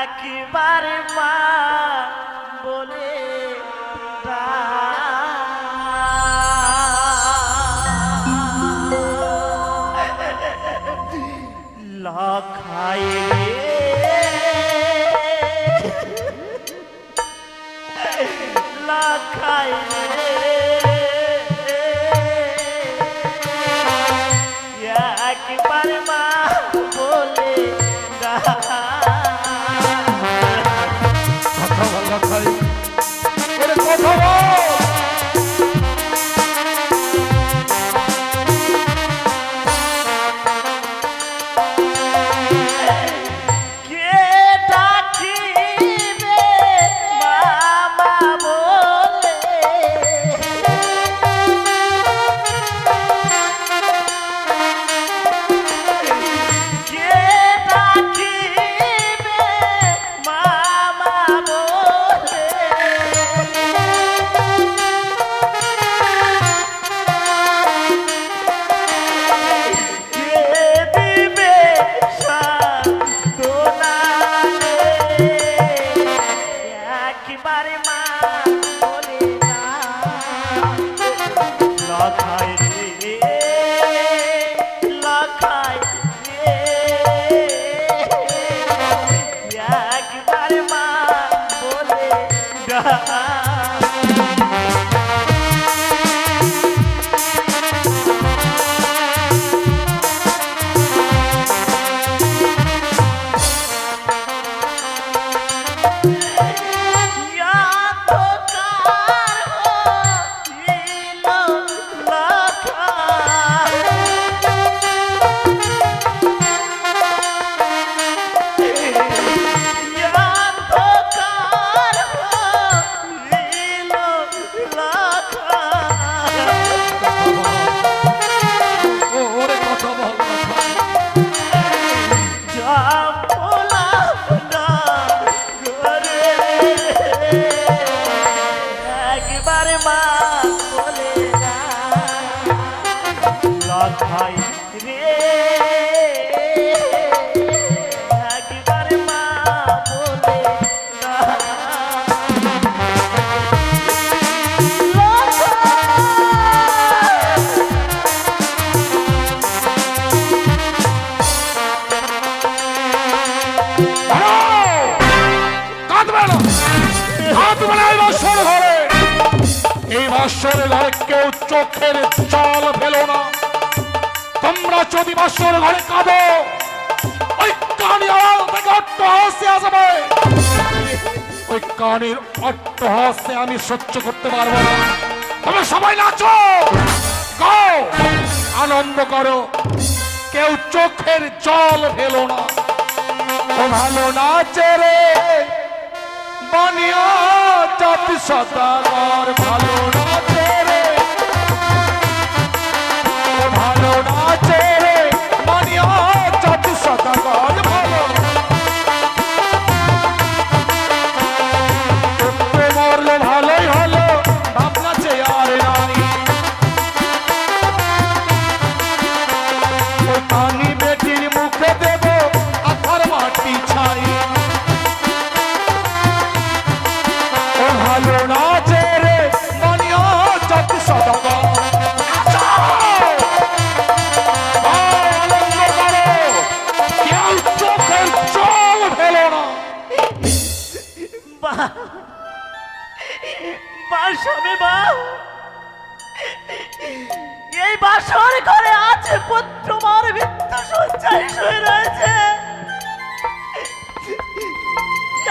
একবার মা বলে লক্ষাই লক্ষাই একবার মা বলে কথা বল লক্ষাই, ওরে কথা বল। কে ডাকিবে মামা বলে, কে ডাকিবে মামা বলে, কে দিবে সান্ত্বনা রে, একবারে মা বলে না। লক্ষাই রে, লক্ষাই রে, একবারে মা বলে না। ওরে কথা বল লক্ষাই। একবারে মা বলে না। লক্ষাই রে, বাসর ঘরে কেউ চোখের জল ফেলো না। তোমরা যদি বাসর ঘরে কাঁদো, ওই কানের আড়াল থেকে অট্টহাস্যে আসবে। ওই কানের অট্টহাস্যে আমি সহ্য করতে পারবো না। তোমরা সবাই নাচো, গাও, আনন্দ করো, কেউ চোখের জল ফেলো না। ও ভালো নাচে রে বানিয়া চাঁদ সদাগর, ভালো নাচে রে, ও ভালো নাচে রে বানিয়া চাঁদ সদাগর, ভালো তোকে মরলো ভালোই হলো, ভাবনা চে আর নাই। ও কানি বেটির মুখে দেব আথার মাটি ছাই। ও ভালো নাচে রে বানিয়া চাঁদ সদাগর, নাচো, আনন্দ করো, কেউ চোখের জল ফেলো না। বা স্বামী বা, এই বাসর ঘরে আছে পুত্র মার মৃত্যু শয্যায় শুয়ে রয়েছে,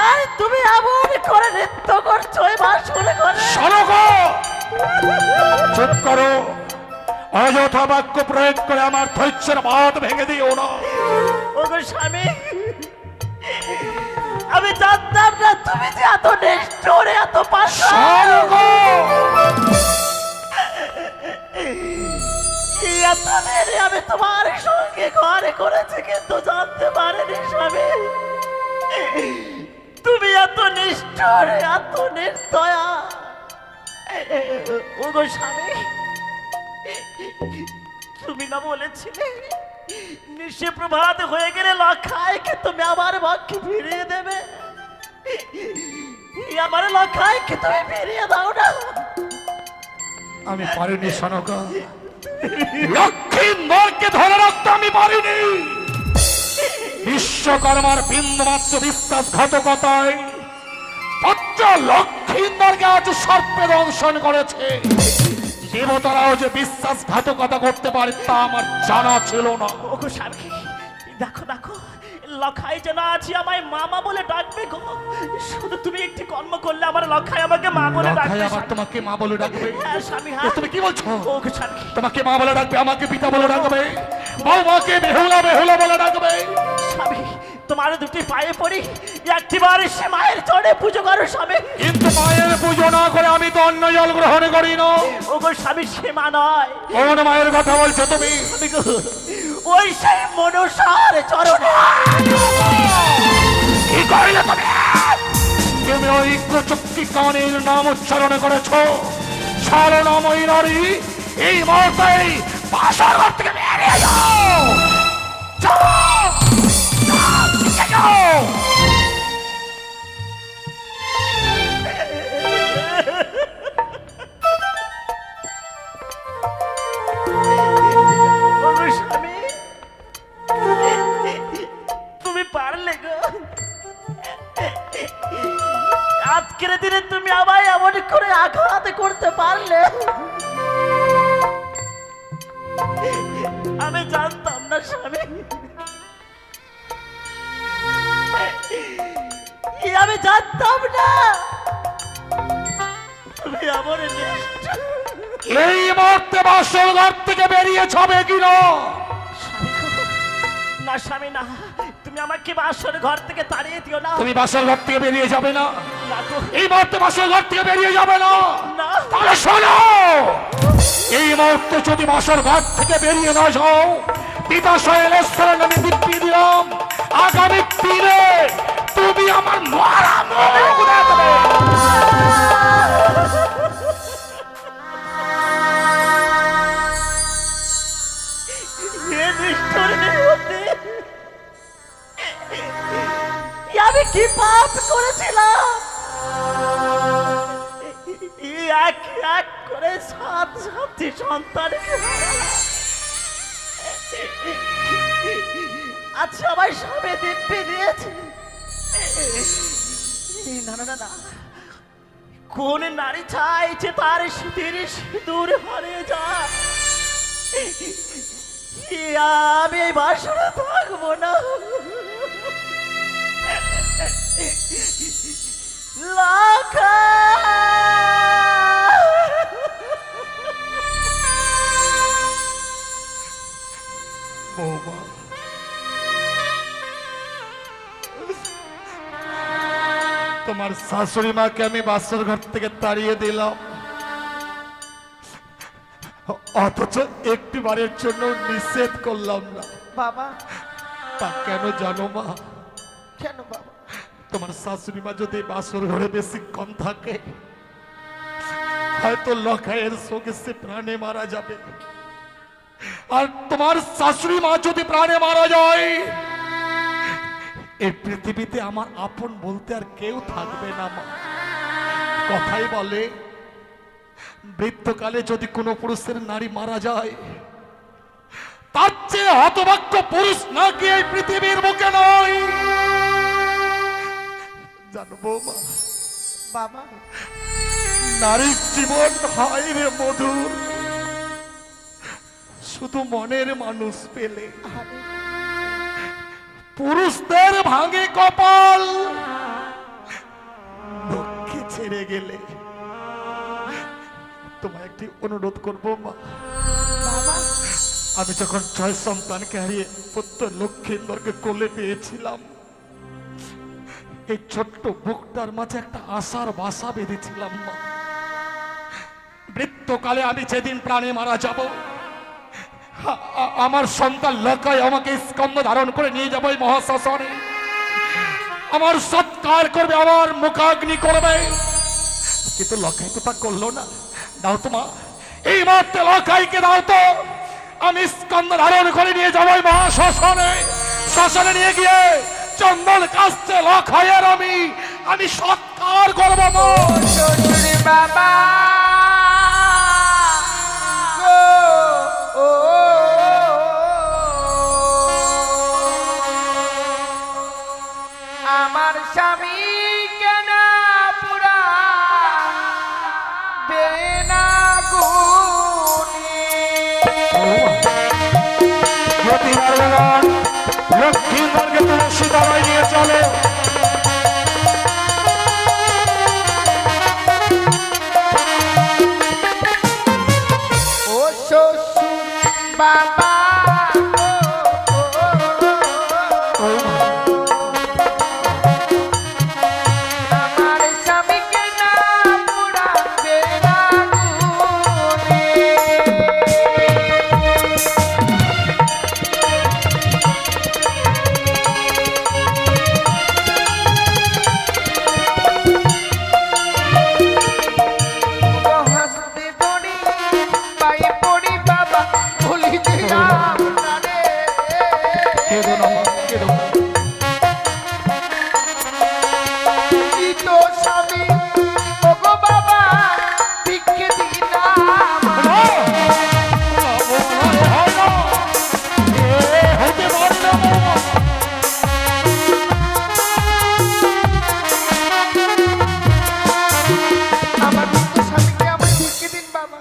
আর তুমি এমন করে নৃত্য করছো এই বাসর ঘরে। শোনো গো, চুপ করো, অযথা বাক্য প্রয়োগ করে আমার ধৈর্যের বাঁধ ভেঙে দিও না। ওগো স্বামী, আমি জানতাম না তুমি যে এত নিষ্ঠুর, এত পাষাণ। শোনো গো, এত মেরে আমি তোমার সঙ্গে ঘরে করেছি, কিন্তু জানতে পারিনি স্বামী তুমি এত নিষ্ঠুর, এত নির্দয়া। ওগো স্বামী, তুমি না বলেছিলে নিশে প্রভাত হয়ে গেলে লখাইকে তুমি আমার বাক্যে ফিরিয়ে দেবে? আমার লখাইকে তুমি ফিরিয়ে দাও না। আমি পারিনি শোনকা, লক্ষ্মীন্দরকে ধরে রাখতে আমি পারিনি। বিশ্বকর্মার বিন্দুমাত্র বিশ্বাসঘাতকতায় পত্র লক্ষ্মীন্দরকে আজ সর্পে দংশন করেছে। দেবতারাও যে বিশ্বাসঘাতকতা করতে পারে তা আমার জানা ছিল না। ওগো স্বামী, দেখো দেখো, লখাই যেন আছি আমায় মামা বলে ডাকবে গো। শুধু তুমি একটি কর্ম করলে আমার লখাই আমাকে মা বলে ডাকবে। লখাই আবার তোমাকে মা বলে ডাকবে? হ্যাঁ স্বামী, এ হ্যাঁ। তুমি কি বলছো? ওগো স্বামী, তোমাকে মা বলে ডাকবে, আমাকে পিতা বলে ডাকবে, বৌমাকে বেহুলা বেহুলা বলে ডাকবে। স্বামী তোমার দুটি পায়ে পড়ি, একটিবার সে মায়ের চরণে পুজো করো স্বামী। কিন্তু মায়ের পুজো না করে আমি তো অন্য জল গ্রহণ করি না। ওগো স্বামী, সে মা নয়। কোন মায়ের কথা বলছো তুমি? স্বামী গো, ওই সেই মনসার চরণে। কি করিলে তুমি? তুমি ওই কুচক্কি কানের নাম উচ্চারণ করেছো। ছাড়নাময়ী নারী, এই মুহূর্তে বাসর ঘর থেকে বেরিয়ে যাও। যাও, যাও, দিকে যাও। ওগো স্বামী, তুমি পারলে গো। আজকের দিনে তুমি আমায় এমন করে আঘাত করতে পারলে। আমি জানতাম না স্বামী, আমি জানতাম না তুমি এমন নিষ্ঠুর। এই মুহূর্তে বাসর ঘর থেকে বেরিয়ে যাবে কিনা? না স্বামী না, তুমি আমাকে বাসর ঘর থেকে তাড়িয়ে দিও না। তুমি বাসর ঘর থেকে বেরিয়ে যাবে না? না গো, এই মুহূর্তে বাসর ঘর থেকে বেরিয়ে যাবে না? না। তাহলে শোনো, এই মুহূর্তে যদি বাসর ঘর থেকে বেরিয়ে না যাও, পিতা শৈলেশ্বরের নামে দিব্যি দিলাম, আগামী দিনে তুমি আমার মারা মুখ দেখবে। এ নিষ্ঠুর নিয়তি, আমি কি পাপ করেছিলাম? এক এক করে সাত সাতটি সন্তান। আচ্ছা, আমার সবে দিব্যি দিয়েছে। না না না না, কোন নারী চাইছে তার শীতের সিঁদুর হারিয়ে যায়? আমি এই বাসরে থাকবো না। লাখা বৌমা, তোমার শাশুড়ি মাকে আমি বাসর ঘর থেকে তাড়িয়ে দিলাম, অথচ একটি বারের জন্য নিষেধ করলাম না। বাবা, তা কেন জানো মা? কেন বাবা? তোমার শাশুড়ি মা যদি বাসর ঘরে বেশিক্ষণ থাকে, হয়তো লখাইয়ের সঙ্গে সে প্রাণে মারা যাবে। আর তোমার শাশুড়ি মা যদি প্রাণে মারা যায়, এই পৃথিবীতে আমার আপন বলতে আর কেউ থাকবে না মা। কথাই বলে, বৃদ্ধকালে যদি কোনো পুরুষের নারী মারা যায়, তার চেয়ে হতভাগ্য পুরুষ নাকি এই পৃথিবীর বুকে নয়। জানবো মা, বাবা, নারীর জীবন হয় রে মধুর, শুধু মনের মানুষ পেলে। আরে পুরুষদের ভাঙে কপাল লক্ষ্যে ছেড়ে গেলে। তোমায় একটি অনুরোধ করবো মা, বাবা, আমি যখন 6 সন্তানকে হারিয়ে পুত্র লক্ষ্মীন্দরকে কোলে পেয়েছিলাম, এই ছোট্ট বুকটার মাঝে একটা আশার বাসা বেঁধেছিলাম মা। মৃত্যুকালে আমি যেদিন প্রাণে মারা যাব, আমার সন্তান লকাই আমাকে স্কন্ধ ধারণ করে নিয়ে যাবো এই মহাশ্মশানে। আমার সৎকার করবে, আমার মুখাগ্নি করবে। কিন্তু লকাই তো তা করলো না। দাও তো মা, এই মুহূর্তে লকাইকে দাও তো, আমি স্কন্ধ ধারণ করে নিয়ে যাবো এই মহাশ্মশানে। শ্মশানে নিয়ে গিয়ে চন্দন কাস্তে লখাইয়ের আমি সৎকার করবো মা। শ্বশুর বাবা গো, ও আমার স্বামী কেন পুরা বেনা গুনি। লক্ষ্মীন্দরকে তুলসী তলায় নিয়ে চলো। ও শ্বশুর বাবা আমার স্বামীকে না পুরাবে আগুনে। হাসতে পড়ি পায়ে পড়ি বাবা, ভুলি দিলাম না রে। কেঁদো না মা, কেঁদো না। কি তো স্বামী ওগো বাবা, ভিক্ষে দিলাম। আমার মৃত্যু স্বামীকে আমার ভিক্ষে দিন বাবা।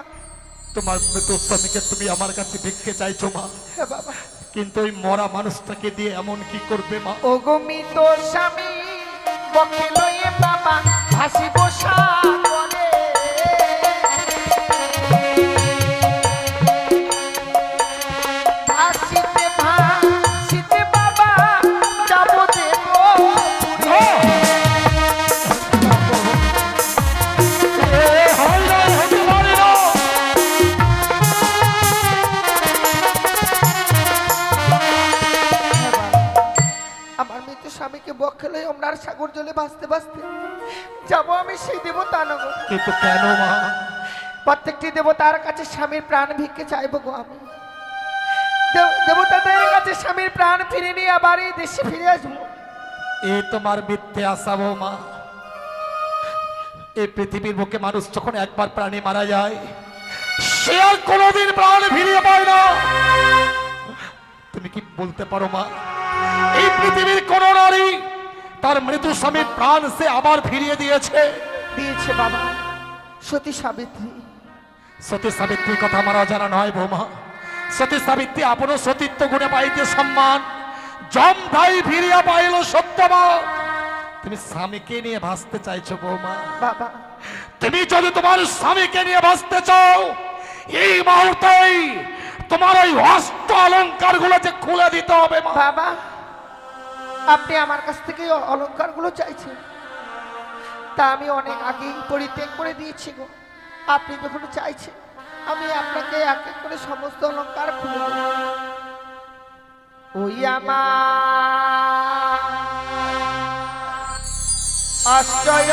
তোমার মৃত স্বামীকে তুমি আমার কাছে ভিক্ষে চাইছো মা, হ্যাঁ বাবা। কিন্তু ওই মরা মানুষটাকে দিয়ে এমন কি করবে মা? ওগো মৃত স্বামী বকে লয়ে বাবা ভাসিব সাগরে। ভাসিতে বাবা যাব দেব পুরে। আমার মৃত স্বামীকে বক্ষে লয়ে ওমরার সাগর জলে ভাসতে ভাসতে যাব আমি সেই দেবতা নগর। কিন্তু কেন মা? প্রত্যেকটি দেবতার কাছে স্বামীর প্রাণ ভিক্ষে চাইব গো আমি। দেবতাদের কাছে স্বামীর প্রাণ ফিরে নিয়ে আবার এই দেশে ফিরে আসবো। এই তোমার মিথ্যে আশা মা। এই পৃথিবীর বুকে মানুষ যখন একবার প্রাণে মারা যায়, সে আর কোনোদিন প্রাণ ফিরিয়ে পায় না। তুমি কি বলতে পারো মা, এই পৃথিবীর কোন নারী তার মৃত স্বামীর প্রাণ সে আবার ফিরিয়ে দিয়েছে? দিয়েছে বাবা, সতী সাবিত্রী। সতী সাবিত্রীর কথা আমার অজানা নয় বৌমা। সতী সাবিত্রী আপন সতীত্ব গুণে পাইতে সম্মান, জম ভাই ফিরিয়া পাইল সত্যবান। তুমি স্বামীকে নিয়ে ভাসতে চাইছো বৌমা। বাবা, তুমি যদি তোমার স্বামীকে নিয়ে ভাসতে চাও, এই মুহূর্তেই তোমার ওই অস্ত অলংকার গুলো যে খুলে দিতে হবে মা। বাবা, আপনি আমার কাছ থেকে অলংকারগুলো চাইছেন, তা আমি অনেক আগেই পরিত্যাগ করে দিয়েছি গো। আপনি যখন চাইছেন, আমি আপনাকে এক এক করে সমস্ত অলংকার খুলে দেব। ওই আমার শ্বশুর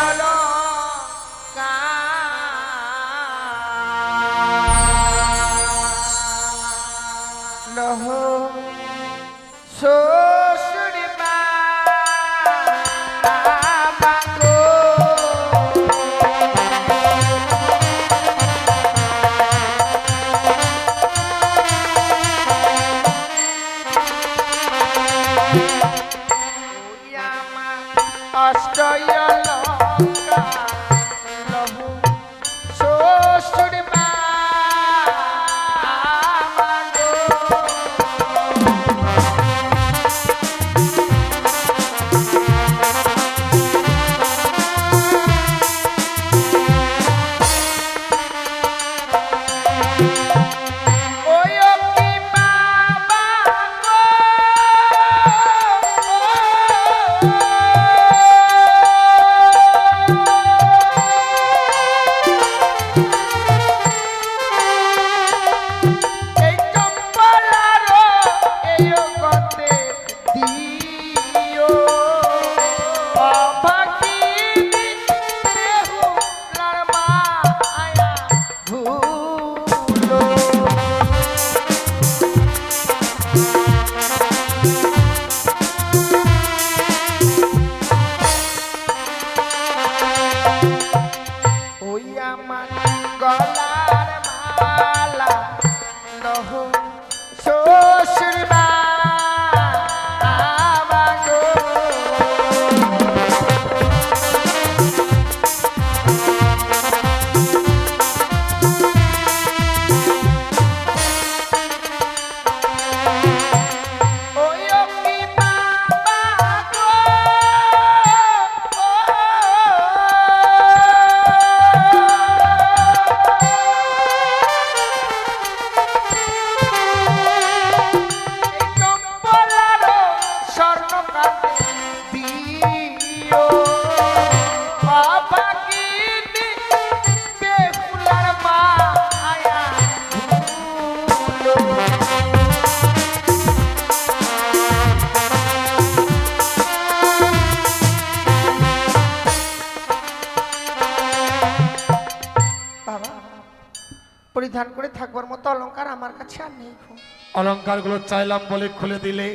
পরিধান করে থাকবার মতো অলংকার আমার কাছে আর নেই গো। অলংকার গুলো চাইলাম বলে খুলে দিলে,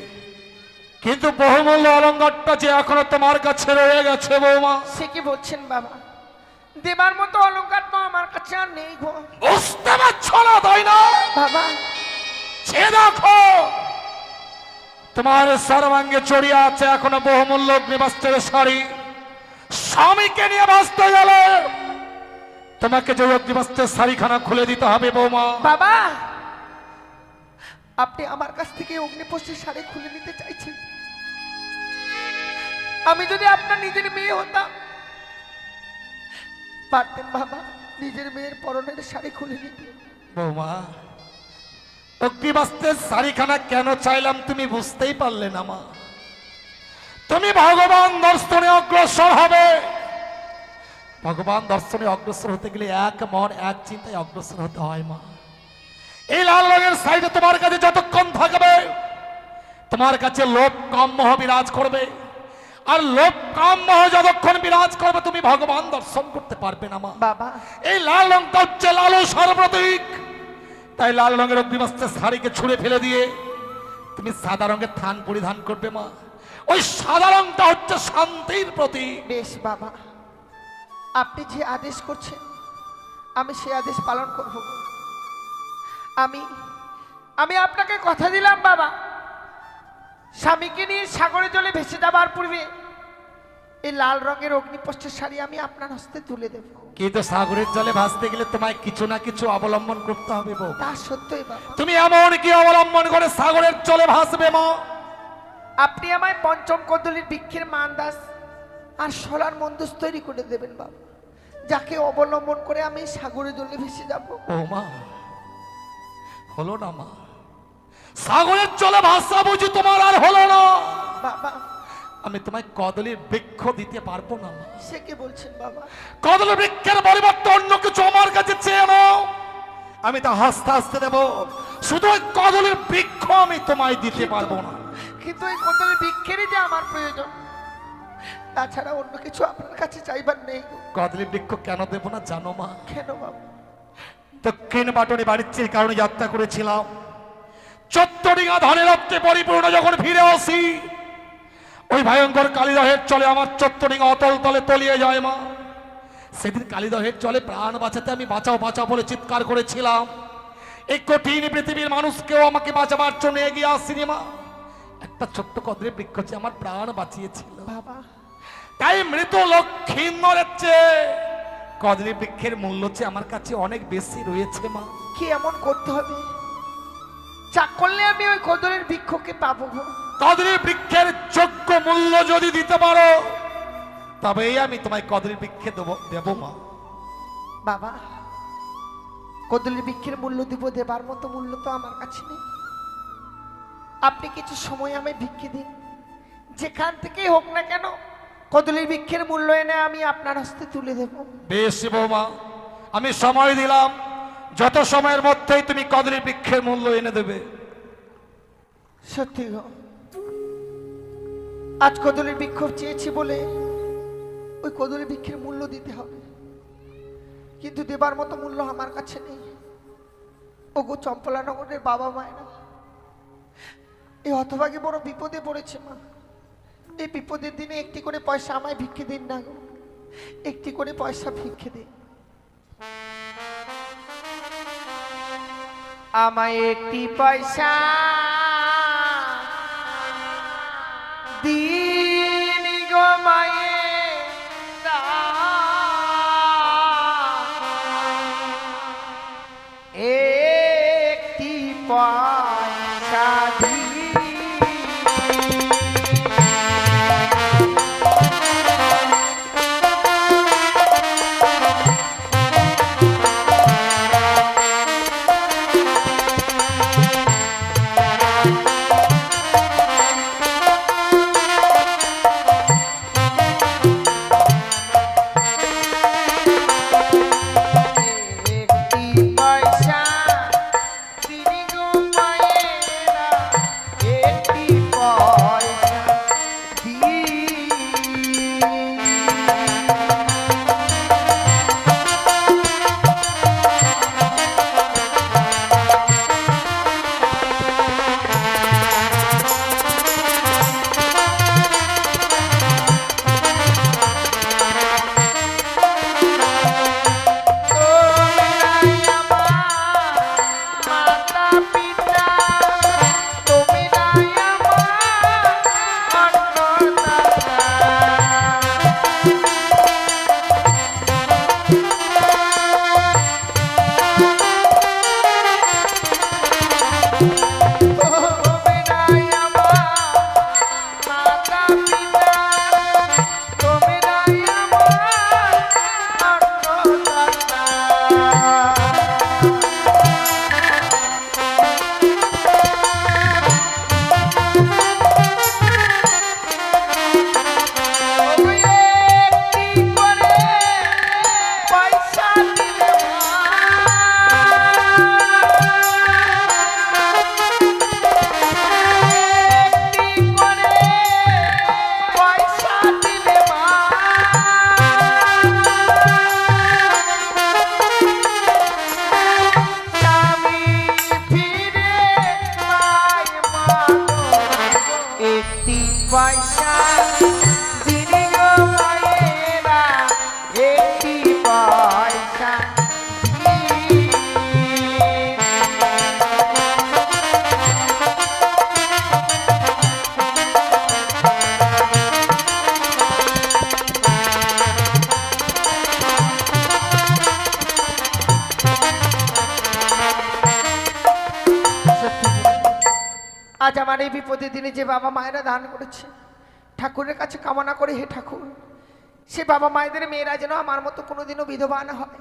কিন্তু বহুমূল্য অলংকারটা যে এখনো তোমার কাছে রয়ে গেছে বৌমা। সে কি বলছেন বাবা? দেবার মতো অলংকার তো আমার কাছে আর নেই গো। বুঝতে পারছো না তাই না বাবা? সে দেখো তোমার সর্বাঙ্গে চড়িয়ে আছে এখনো বহুমূল্য অগ্নিবস্ত্রের শাড়ি। স্বামীকে নিয়ে বাঁচতে গেলে তোমাকে যে অগ্নিবস্ত্রের শাড়িখানা খুলে দিতে হবে বৌমা। বাবা, আপনি আমার কাছ থেকে অগ্নিবস্ত্রের শাড়ি খুলে নিতে চাইছেন? আমি যদি আপনার নিজের মেয়ে হতাম, পারতেন বাবা নিজের মেয়ের পরনের শাড়ি খুলে নিতে। বৌমা, অগ্নিবস্ত্রের শাড়িখানা কেন চাইলাম তুমি বুঝতেই পারলে না মা। তুমি ভগবান দর্শনে অগ্রসর হবে। ভগবান দর্শনে অগ্রসর হতে গেলে এক মন এক চিন্তায় অগ্রসর হতে হয় মা। এই লাল রঙের সাইডে তোমার কাছে যতক্ষণ থাকবে, তোমার কাছে লোভ কাম মোহ বিরাজ করবে। আর লোভ কাম মোহ যতক্ষণ বিরাজ করবে, তুমি ভগবান দর্শন করতে পারবে না মা। বাবা, এই লাল রংটা হচ্ছে লালসার প্রতীক। তাই লাল রঙের অগ্নিবস্ত্রের শাড়িকে ছুঁড়ে ফেলে দিয়ে তুমি সাদা রঙের থান পরিধান করবে মা। ওই সাদা রংটা হচ্ছে শান্তির প্রতীক। বেশ বাবা, আপনি যে আদেশ করছেন আমি সে আদেশ পালন করব। আমি আপনাকে কথা দিলাম বাবা, স্বামীকে নিয়ে সাগরের জলে ভেসে যাবার পূর্বে এই এই লাল রঙের অগ্নিপষ্টের শাড়ি আমি আপনার হস্তে তুলে দেব। কিন্তু সাগরের জলে ভাসতে গেলে তোমায় কিছু না কিছু অবলম্বন করতে হবে বউ। তা সত্যই বাবা। তুমি এমন কি অবলম্বন করে সাগরের জলে ভাসবে মা? আপনি আমায় পঞ্চম কদলীর বৃক্ষের মানদাস আর সোলার মন্দুস তৈরি করে দেবেন বাবা, যাকে অবলম্বন করে আমি সাগরের জলে ভেসে যাব। ও মা, হলো না মা, সাগরের জলে ভাসা বুঝি তোমার আর হলো না। বাবা আমি তোমায় কদলীর বৃক্ষ দিতে পারবো না মা। সে কি বলছেন বাবা? কদলীর বৃক্ষের পরিবর্তে অন্য কিছু আমার কাছে চেয়ে নাও, আমি তা হাসতে হাসতে দেব। শুধু ওই কদলীর বৃক্ষ আমি তোমায় দিতে পারবো না। কিন্তু এই কদলীর বৃক্ষেরই যে আমার প্রয়োজন, তাছাড়া অন্য কিছু আপনার কাছে চাইবার নেই। কদলীর বৃক্ষ কেন দেবো না জানো মা? কেন বাবা? দক্ষিণ বাটনে বাড়ির কারণে যাত্রা করেছিলাম, 14 ডিঙা ধানের রক্তে পরিপূর্ণ যখন ফিরে আসি, ওই ভয়ঙ্কর কালিদহের চলে আমার 14 ডিঙা অতল তলে তলিয়ে যায় মা। সেদিন কালিদহের চলে প্রাণ বাঁচাতে আমি বাঁচাও বাঁচাও বলে চিৎকার করেছিলাম। এই কঠিন পৃথিবীর মানুষকেও আমাকে বাঁচাবার জন্য এগিয়ে আসছিনি মা। একটা ছোট্ট কদলীর বৃক্ষ যে আমার প্রাণ বাঁচিয়েছিল বাবা তাই মৃত লক্ষ্মীন্দরের চেয়ে কদলী বৃক্ষের মূল্য চেয়ে আমার কাছে অনেক বেশি রয়েছে মা। কি এমন করতে হবে যা করলে আমি ওই কদলের বৃক্ষকে পাবো গো? কদলী বৃক্ষের যোগ্য মূল্য যদি দিতে পারো তবেই আমি তোমায় কদলী বৃক্ষে দেব মা। বাবা কদলের বৃক্ষের মূল্য দেবার মতো মূল্য তো আমার কাছে নেই। আপনি কিছু সময় আমায় ভিক্ষে দিন, যেখান থেকেই হোক না কেন কদলের বৃক্ষের মূল্য এনে আমি আপনার হস্তে তুলে দেব। বেশ বৌমা, আমি সময় দিলাম, যত সময়ের মধ্যেই তুমি কদলী বৃক্ষের মূল্য এনে দেবে। সত্যি গো, আজ কদলের বৃক্ষ চেয়েছি বলে ওই কদলের বৃক্ষের মূল্য দিতে হবে, কিন্তু দেবার মতো মূল্য আমার কাছে নেই। ওগো চম্পলানগরের বাবা মায়েরা, এই হতভাগী বড় বিপদে পড়েছে মা। এই বিপদের দিনে একটি করে পয়সা আমায় ভিক্ষে দিন না গো, একটি করে পয়সা ভিক্ষে দিন। আমায় একটি পয়সা দিন গো মায়েরা, একটি পয়সা দিন। আজ আমার এই বিপদের দিনে যে বাবা মায়েরা দান করেছে, ঠাকুরের কাছে কামনা করে, হে ঠাকুর, সে বাবা মায়েদের মেয়েরা যেন আমার মতো কোনোদিনও বিধবা না হয়,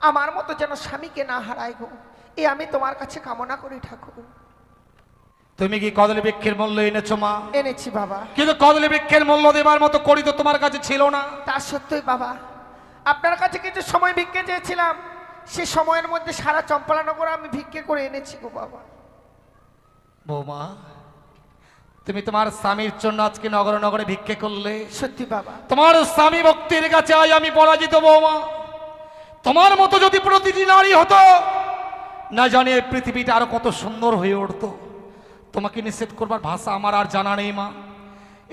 আমার মতো যেন স্বামীকে না হারায় গো, এ আমি তোমার কাছে কামনা করি ঠাকুর। তুমি কি কদলী বৃক্ষের মূল্য এনেছো মা? এনেছি বাবা। কিন্তু কদলী বৃক্ষের মূল্য দেবার মতো করি তো তোমার কাছে ছিল না। তা সত্যই বাবা, আপনার কাছে কিছু সময় ভিক্ষে চেয়েছিলাম, সে সময়ের মধ্যে সারা চম্পালানগর আমি ভিক্ষে করে এনেছি গো বাবা। বৌমা, তুমি তোমার স্বামীর জন্য আজকে নগরে নগরে ভিক্ষে করলে। সত্যি বাবা। তোমার স্বামী ভক্তির কাছে আজ আমি পরাজিত বৌমা। তোমার মতো যদি প্রতিটি নারী হতো, না জানি এই পৃথিবীটা আরো কত সুন্দর হয়ে উঠতো। তোমাকে নিষেধ করবার ভাষা আমার আর জানা নেই মা।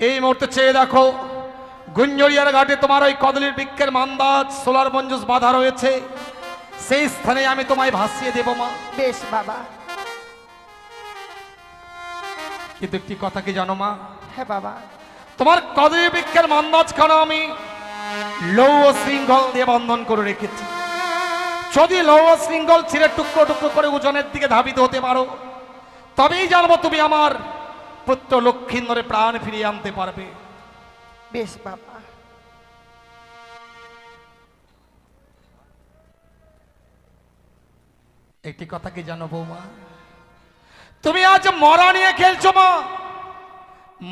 এই মুহূর্তে চেয়ে দেখো, গুঞ্জরিয়ার ঘাটে তোমার ওই কদলীর বৃক্ষের মান্দাজ সোলার মঞ্জুস বাধা রয়েছে, সেই স্থানে আমি তোমায় ভাসিয়ে দেব মা। বেশ বাবা। কিন্তু একটি কথা কি জানো মা? হ্যাঁ বাবা। তোমার কদলী বৃক্ষের মান্দাজখানা আমি লৌহ শৃঙ্খল দিয়ে বন্ধন করে রেখেছি। যদি লৌহ শৃঙ্খল ছিঁড়ে টুকরো টুকরো করে উজনের দিকে ধাবিত হতে পারো, তবেই জানবো তুমি আমার পুত্র লক্ষ্মীন্দরে প্রাণ ফিরিয়ে আনতে পারবে। বেশ বাবা। একটি কথা কি জানো বৌমা? তুমি আজ মরা নিয়ে খেলছো মা,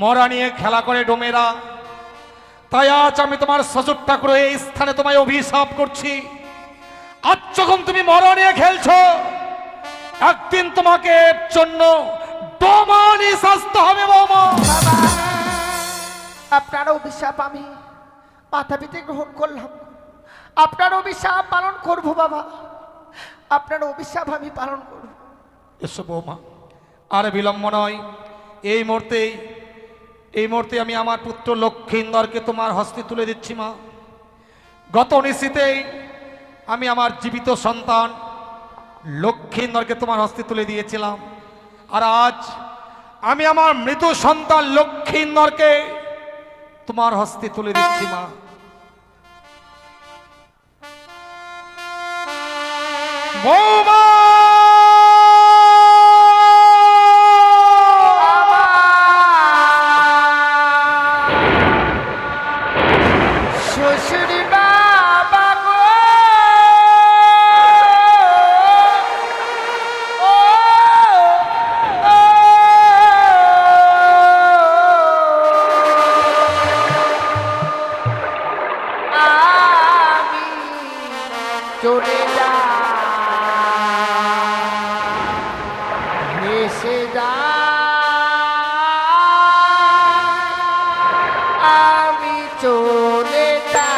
মরা নিয়ে খেলা করে ডোমেরা। তাই আজ আমি তোমার শ্বশুর ঠাকুর এই স্থানে তোমায় অভিশাপ করছি। আজ যখন তুমি মরা নিয়ে খেলছো, একদিন তোমাকে এর জন্য ডোমানি শাস্তি হবে বৌমা। বাবা, আপনার অভিশাপ আমি মাথা পিতে গ্রহণ করলাম। আপনার অভিশাপ পালন করব বাবা, আপনার অভিশাপ আমি পালন করব। এসো বৌমা, আর বিলম্ব নয়। এই মুহূর্তে আমি আমার পুত্র লক্ষ্মীন্দরকে তোমার হস্তে তুলে দিচ্ছি মা। গত নিশীতেই আমি আমার জীবিত সন্তান লক্ষ্মীন্দরকে তোমার হস্তে তুলে দিয়েছিলাম, আর আজ আমি আমার মৃত সন্তান লক্ষ্মীন্দরকে তোমার হস্তে তুলে দিচ্ছি মা। বৌমা, শ্বশুরি বাবা গো, ও, ও, আমি চলে যা ভেসে যা, আমি চলে যা।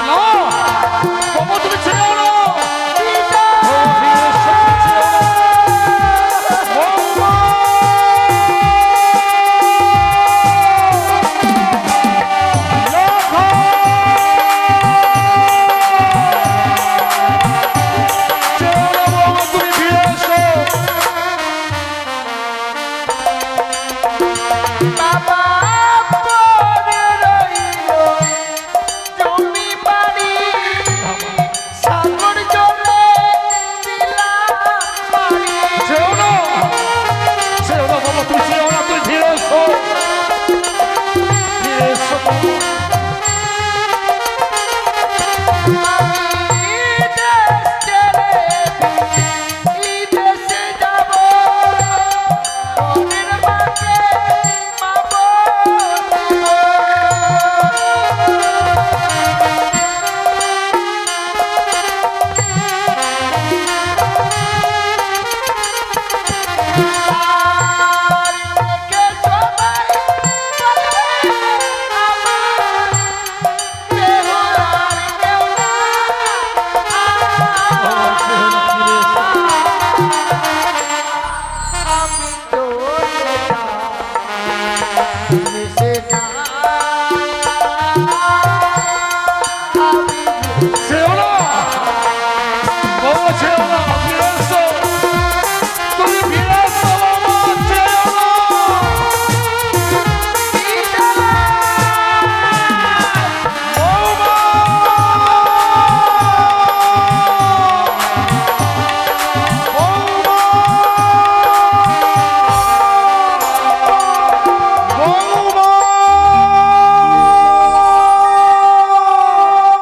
না, বৌমা তুমি ছেড়ে না। বাবা পরে রইল জমি বাড়ি, সাগর জলে দিলাম পাড়ি। ছেড়ো না, ছেড়ো না বাবা, তুমি ছেড়ো না, তুমি ফিরে এসো, ফিরে এসো। আমি দেশ ছেড়ে এই দেশে যাব, মনের মাঝে পাবো দিব। আর দেখে সবাই বলে আমার কেহ আর কেউ না। আমি চলে যাই